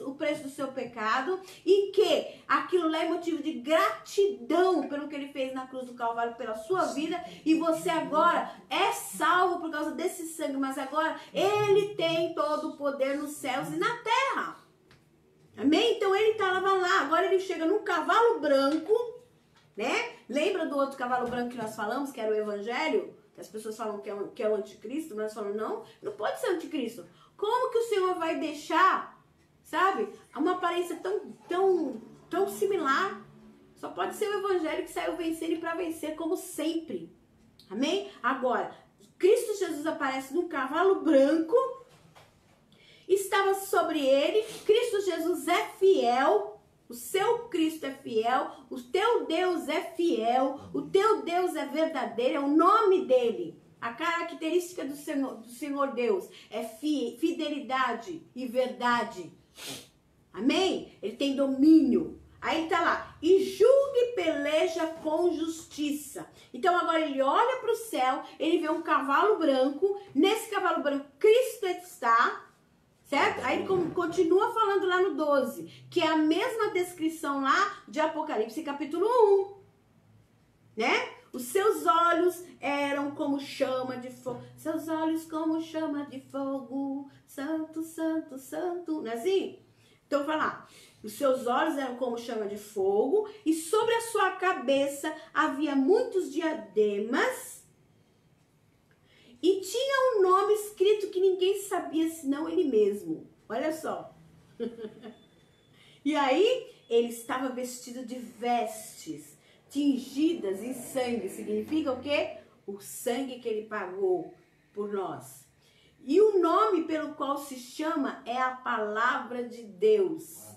o preço do seu pecado e que aquilo lá é motivo de gratidão pelo que ele fez na cruz do Calvário, pela sua vida, e você agora é salvo por causa desse sangue, mas agora ele tem todo o poder nos céus e na terra. Amém? Então ele estava lá, agora ele chega num cavalo branco, né? Lembra do outro cavalo branco que nós falamos, que era o evangelho? Que as pessoas falam que é o anticristo, mas nós falamos, não pode ser anticristo. Como que o Senhor vai deixar, sabe, uma aparência tão similar? Só pode ser o evangelho que saiu vencendo e para vencer, como sempre. Amém? Agora, Cristo Jesus aparece num cavalo branco, estava sobre ele, Cristo Jesus é fiel, o seu Cristo é fiel, o teu Deus é fiel, o teu Deus é verdadeiro, é o nome dele. A característica do Senhor Deus é fidelidade e verdade. Amém? Ele tem domínio. Aí ele tá lá, e julga e peleja com justiça. Então agora ele olha para o céu, ele vê um cavalo branco, nesse cavalo branco Cristo está... Certo? Aí ele continua falando lá no 12, que é a mesma descrição lá de Apocalipse capítulo 1, né? Os seus olhos eram como chama de fogo, seus olhos como chama de fogo, santo, santo, santo, não é assim? Então vai lá, os seus olhos eram como chama de fogo e sobre a sua cabeça havia muitos diademas. E tinha um nome escrito que ninguém sabia senão ele mesmo. Olha só. E aí, ele estava vestido de vestes tingidas em sangue. Significa o quê? O sangue que ele pagou por nós. E o nome pelo qual se chama é a palavra de Deus.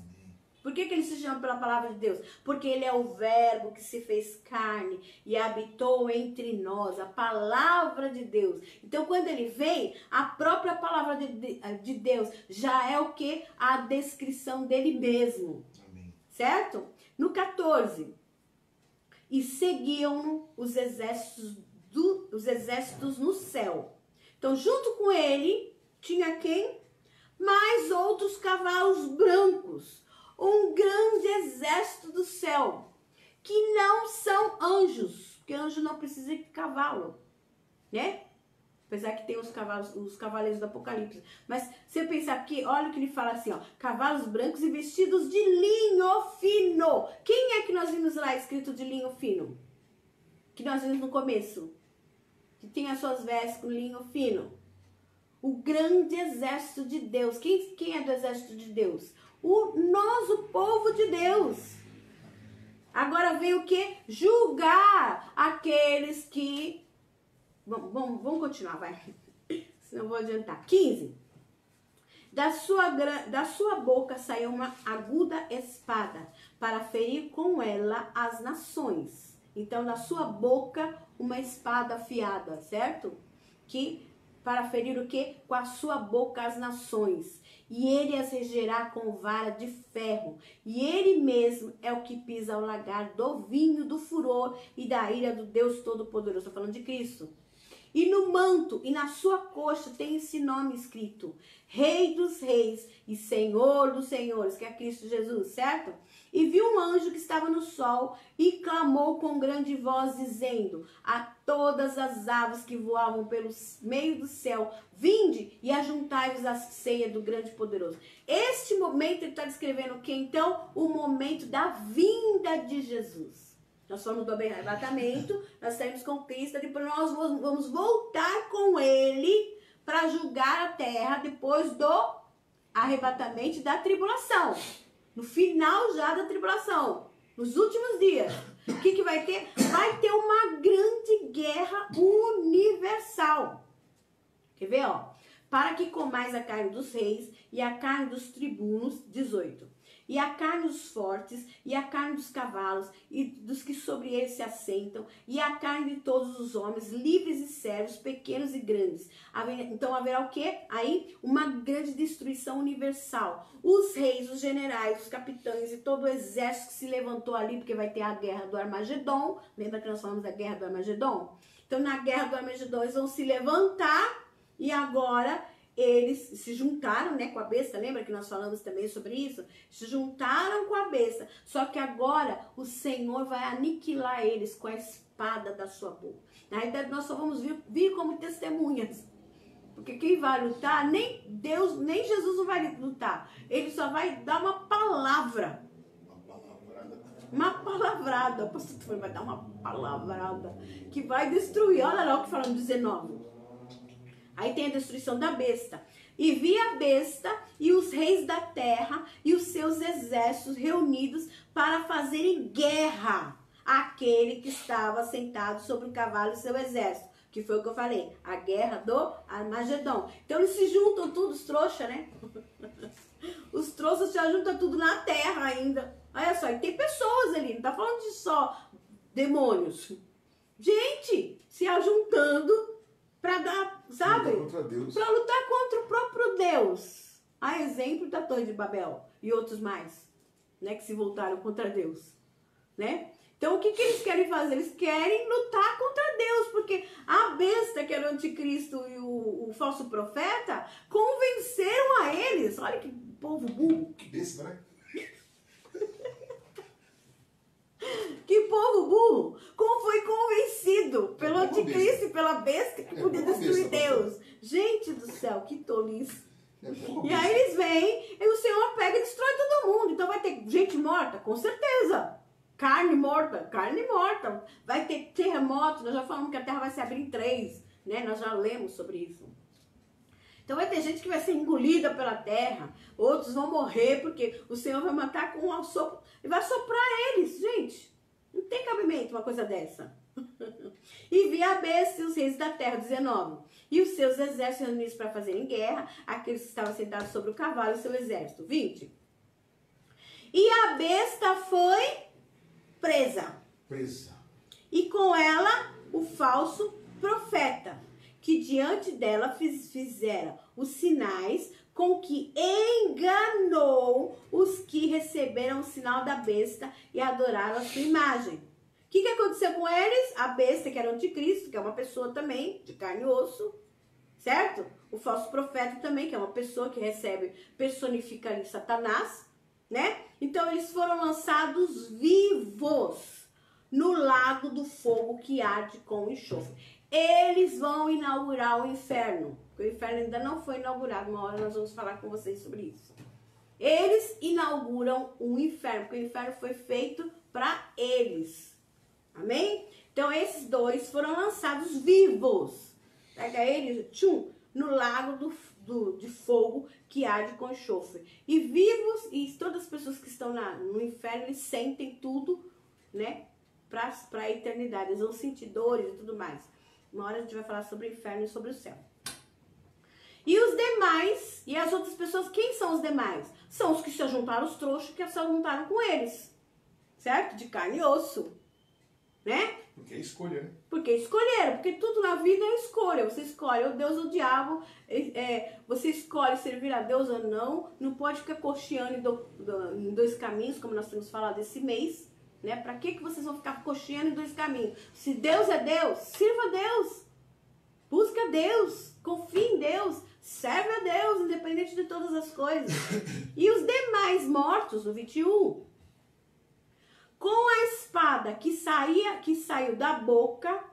Por que ele se chama pela palavra de Deus? Porque ele é o verbo que se fez carne e habitou entre nós, a palavra de Deus. Então, quando ele vem, a própria palavra de Deus já é o que? A descrição dele mesmo. Amém. Certo? No 14. E seguiam os exércitos no céu. Então, junto com ele, tinha quem? Mais outros cavalos brancos. Um grande exército do céu, que não são anjos, porque anjo não precisa de cavalo, né? Apesar que tem os cavaleiros do Apocalipse. Mas se eu pensar aqui, olha o que ele fala assim, ó, cavalos brancos e vestidos de linho fino. Quem é que nós vimos lá escrito de linho fino? Que nós vimos no começo. Que tem as suas vestes com linho fino. O grande exército de Deus. Quem é do exército de Deus? O povo de Deus. Agora vem o que? Julgar aqueles que... Vamos continuar, vai. Senão eu vou adiantar. 15. Da sua boca saiu uma aguda espada, para ferir com ela as nações. Então, da sua boca, uma espada afiada, certo? Que para ferir o quê? Com a sua boca as nações. E ele as regerá com vara de ferro. E ele mesmo é o que pisa o lagar do vinho, do furor e da ira do Deus Todo-Poderoso. Estou falando de Cristo. E no manto e na sua coxa tem esse nome escrito: Rei dos Reis e Senhor dos Senhores, que é Cristo Jesus, certo? E viu um anjo que estava no sol e clamou com grande voz, dizendo a todas as aves que voavam pelo meio do céu: vinde e ajuntai-vos à ceia do grande poderoso. Este momento ele está descrevendo o que então? O momento da vinda de Jesus. Nós fomos do arrebatamento, nós saímos com Cristo, depois nós vamos voltar com Ele para julgar a terra depois do arrebatamento e da tribulação. No final já da tribulação, nos últimos dias. O que vai ter? Vai ter uma grande guerra universal. Quer ver, ó? Para que comais a carne dos reis e a carne dos tribunos, 18. E a carne dos fortes, e a carne dos cavalos, e dos que sobre eles se assentam, e a carne de todos os homens, livres e servos, pequenos e grandes. Então haverá o quê? Aí uma grande destruição universal. Os reis, os generais, os capitães e todo o exército que se levantou ali, porque vai ter a guerra do Armagedon. Lembra que nós falamos da guerra do Armagedon? Então na guerra do Armagedon eles vão se levantar, e agora eles se juntaram, né, com a besta. Lembra que nós falamos também sobre isso? Se juntaram com a besta. Só que agora o Senhor vai aniquilar eles com a espada da sua boca. Na realidade, nós só vamos vir como testemunhas. Porque quem vai lutar, nem Deus, nem Jesus não vai lutar. Ele só vai dar uma palavra. Uma palavrada. O pastor vai dar uma palavrada que vai destruir. Olha lá o que fala no 19. Aí tem a destruição da besta. E vi a besta e os reis da terra e os seus exércitos reunidos para fazerem guerra àquele que estava sentado sobre o cavalo e seu exército. Que foi o que eu falei, a guerra do Armagedon. Então eles se juntam tudo, os trouxas, né? Os trouxas se juntam tudo na terra ainda. Olha só, e tem pessoas ali, não tá falando de só demônios. Gente, se ajuntando para dar, sabe? Para lutar contra o próprio Deus. A exemplo da Torre de Babel e outros mais, né, que se voltaram contra Deus, né? Então o que eles querem fazer? Eles querem lutar contra Deus, porque a besta, que era o anticristo e o falso profeta, convenceram a eles. Olha que povo burro. Que besta, né? Que povo burro! Como foi convencido pelo anticristo e pela besta que podia destruir Deus. Gente do céu, que tolice. E aí eles vêm e o Senhor pega e destrói todo mundo. Então vai ter gente morta? Com certeza. Carne morta? Carne morta. Vai ter terremoto. Nós já falamos que a terra vai se abrir em 3. Né? Nós já lemos sobre isso. Então vai ter gente que vai ser engolida pela terra. Outros vão morrer porque o Senhor vai matar com um sopro. E vai soprar eles, gente. Não tem cabimento uma coisa dessa. E vi a besta e os reis da terra, 19. E os seus exércitos reunidos para fazerem guerra, aqueles que estavam sentados sobre o cavalo e seu exército, 20. E a besta foi presa. E com ela o falso profeta, que diante dela fizera os sinais com que enganou os que receberam o sinal da besta e adoraram a sua imagem. O que aconteceu com eles? A besta, que era o anticristo, que é uma pessoa também, de carne e osso, certo? O falso profeta também, que é uma pessoa que personifica ali Satanás, né? Então eles foram lançados vivos no lago do fogo que arde com enxofre. Eles vão inaugurar o inferno. O inferno ainda não foi inaugurado. Uma hora nós vamos falar com vocês sobre isso. Eles inauguram o inferno, porque o inferno foi feito para eles. Amém? Então esses dois foram lançados vivos. Pega eles, no lago de fogo que arde com enxofre. E vivos, e todas as pessoas que estão no inferno, eles sentem tudo, né? Para a eternidade. Eles vão sentir dores e tudo mais. Uma hora a gente vai falar sobre o inferno e sobre o céu. E os demais, e as outras pessoas, quem são os demais? São os que se juntaram, os trouxas que se juntaram com eles. Certo? De carne e osso. Né? Porque é escolha, né? Porque escolheram, porque tudo na vida é escolha. Você escolhe o Deus ou o diabo, você escolhe servir a Deus ou não. Não pode ficar cocheando em dois caminhos, como nós temos falado esse mês. Né? Pra que vocês vão ficar cocheando em dois caminhos? Se Deus é Deus, sirva a Deus. Busca a Deus, confie em Deus, serve a Deus, independente de todas as coisas. E os demais mortos, no 21, com a espada que saiu da boca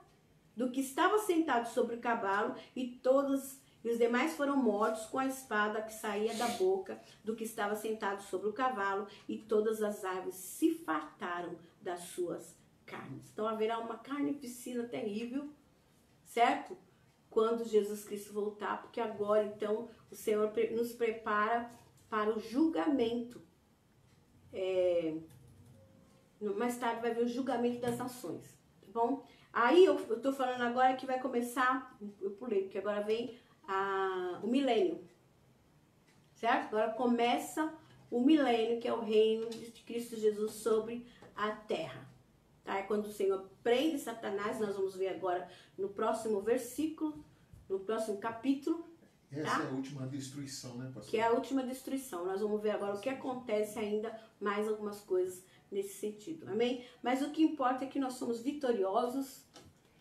do que estava sentado sobre o cavalo, e os demais foram mortos com a espada que saía da boca do que estava sentado sobre o cavalo, e todas as árvores se fartaram das suas carnes. Então haverá uma carnificina terrível, certo? Quando Jesus Cristo voltar, porque agora então o Senhor nos prepara para o julgamento. Mais tarde vai vir o julgamento das nações, tá bom? Aí eu tô falando agora que vai começar, eu pulei, porque agora vem o milênio, certo? Agora começa o milênio, que é o reino de Cristo Jesus sobre a terra. Tá? É quando o Senhor prende Satanás, nós vamos ver agora no próximo versículo, no próximo capítulo. Essa é a última destruição, né, pastor? Que é a última destruição. Nós vamos ver agora o que acontece ainda, mais algumas coisas nesse sentido, amém? Mas o que importa é que nós somos vitoriosos,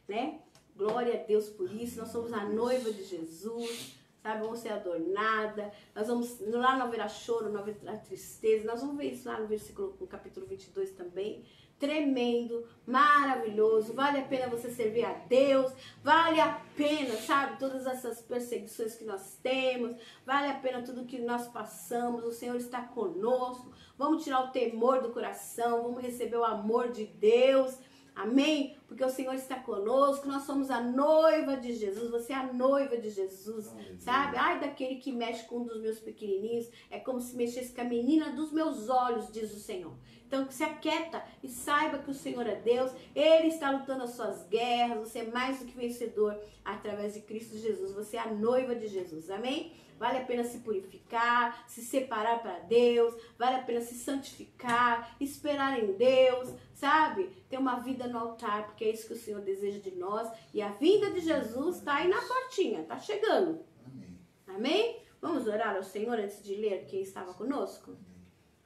né? Glória a Deus por isso. Nós somos a noiva de Jesus, sabe? Vamos ser adornada. Nós vamos, lá não haverá choro, não haverá tristeza. Nós vamos ver isso lá no capítulo 22 também. Tremendo, maravilhoso, vale a pena você servir a Deus, vale a pena, sabe, todas essas perseguições que nós temos, vale a pena tudo que nós passamos, o Senhor está conosco, vamos tirar o temor do coração, vamos receber o amor de Deus, amém? Porque o Senhor está conosco, nós somos a noiva de Jesus, você é a noiva de Jesus, sabe? Ai daquele que mexe com um dos meus pequenininhos, é como se mexesse com a menina dos meus olhos, diz o Senhor. Então se aquieta e saiba que o Senhor é Deus, Ele está lutando as suas guerras, você é mais do que vencedor através de Cristo Jesus, você é a noiva de Jesus, amém? Vale a pena se purificar, se separar para Deus, vale a pena se santificar, esperar em Deus, sabe? Ter uma vida no altar, porque é isso que o Senhor deseja de nós. E a vinda de Jesus está aí na portinha, está chegando. Amém. Amém? Vamos orar ao Senhor antes de ler quem estava conosco?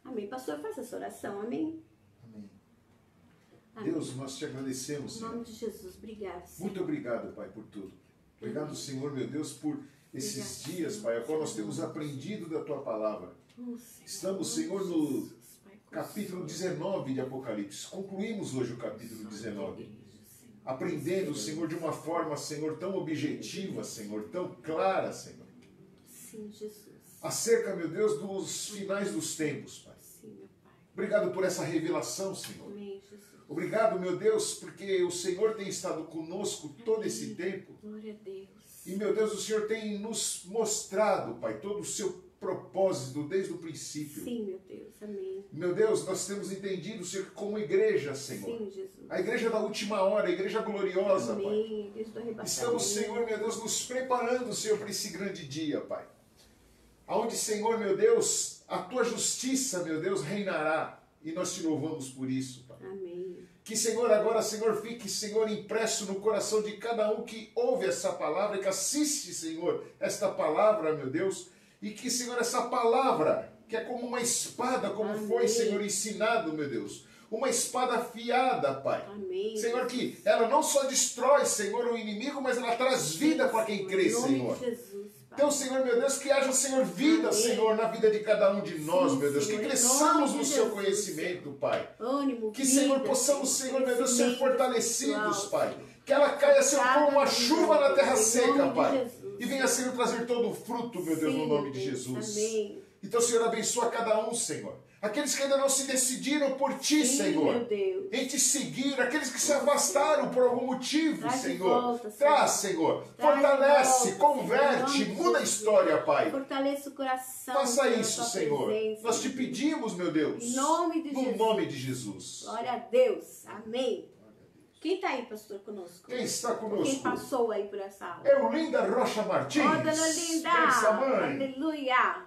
Amém. Pastor, faça essa oração, amém? Amém. Amém. Deus, nós te agradecemos, Em Senhor. nome de Jesus, obrigado, Senhor. Muito obrigado, Pai, por tudo. Obrigado, Senhor, meu Deus, por esses dias, Pai, a qual nós temos aprendido da Tua palavra. Estamos, Senhor, no capítulo 19 de Apocalipse. Concluímos hoje o capítulo 19. Aprendendo, Senhor, de uma forma, Senhor, tão objetiva, Senhor, tão clara, Senhor. Sim, Jesus. Acerca, meu Deus, dos finais dos tempos, Pai. Sim, meu Pai. Obrigado por essa revelação, Senhor. Amém, Jesus. Obrigado, meu Deus, porque o Senhor tem estado conosco todo esse tempo. Glória a Deus. E, meu Deus, o Senhor tem nos mostrado, Pai, todo o seu propósito desde o princípio. Sim, meu Deus. Amém. Meu Deus, nós temos entendido, Senhor, que como igreja, Senhor. Sim, Jesus. A igreja da última hora, a igreja gloriosa, Pai. Amém. Igreja do arrebatamento. Estamos, Senhor, meu Deus, nos preparando, Senhor, para esse grande dia, Pai. Aonde, Senhor, meu Deus, a Tua justiça, meu Deus, reinará. E nós te louvamos por isso, Pai. Amém. Que, Senhor, agora, Senhor, fique, Senhor, impresso no coração de cada um que ouve essa palavra, que assiste, Senhor, esta palavra, meu Deus. E que, Senhor, essa palavra, que é como uma espada, como Amém. foi, Senhor, ensinado, meu Deus. Uma espada afiada, Pai. Amém. Senhor, que ela não só destrói, Senhor, o inimigo, mas ela traz vida para quem crê, Em nome Senhor. de Jesus, Pai. Então, Senhor, meu Deus, que haja, Senhor, vida, Amém. Senhor, na vida de cada um de nós, Sim, meu Deus. Senhor, Que em cresçamos nome de no seu Jesus, conhecimento, Pai. Ânimo, Que, vida, Senhor, possamos, Senhor, meu Deus, ser crescimento fortalecidos, espiritual, Pai. Senhor. Que ela caia, Senhor, como uma Cada chuva na terra em seca, nome de Pai. Jesus. E venha, Senhor, trazer todo o fruto, meu Deus, Sim, no nome meu de Deus. Jesus. Amém. Então, Senhor, abençoa cada um, Senhor. Aqueles que ainda não se decidiram por Ti, Sim, Senhor. meu Deus. Em Te seguir. Aqueles que se afastaram por algum motivo, Traz de Senhor. volta, Senhor. Traz, Senhor. Traz Fortalece, de volta, converte, Senhor, em nome muda a de história, Pai. Fortaleça o coração. Faça Senhor, isso, tua Senhor. presença. Nós te pedimos, meu Deus. Em nome de no Jesus. nome de Jesus. Glória a Deus. Amém. Quem está aí, pastor, conosco? Quem está conosco? Quem passou aí por essa aula? Eulinda Rocha Martins. Ó, dona Linda! Pensa, mãe. Aleluia!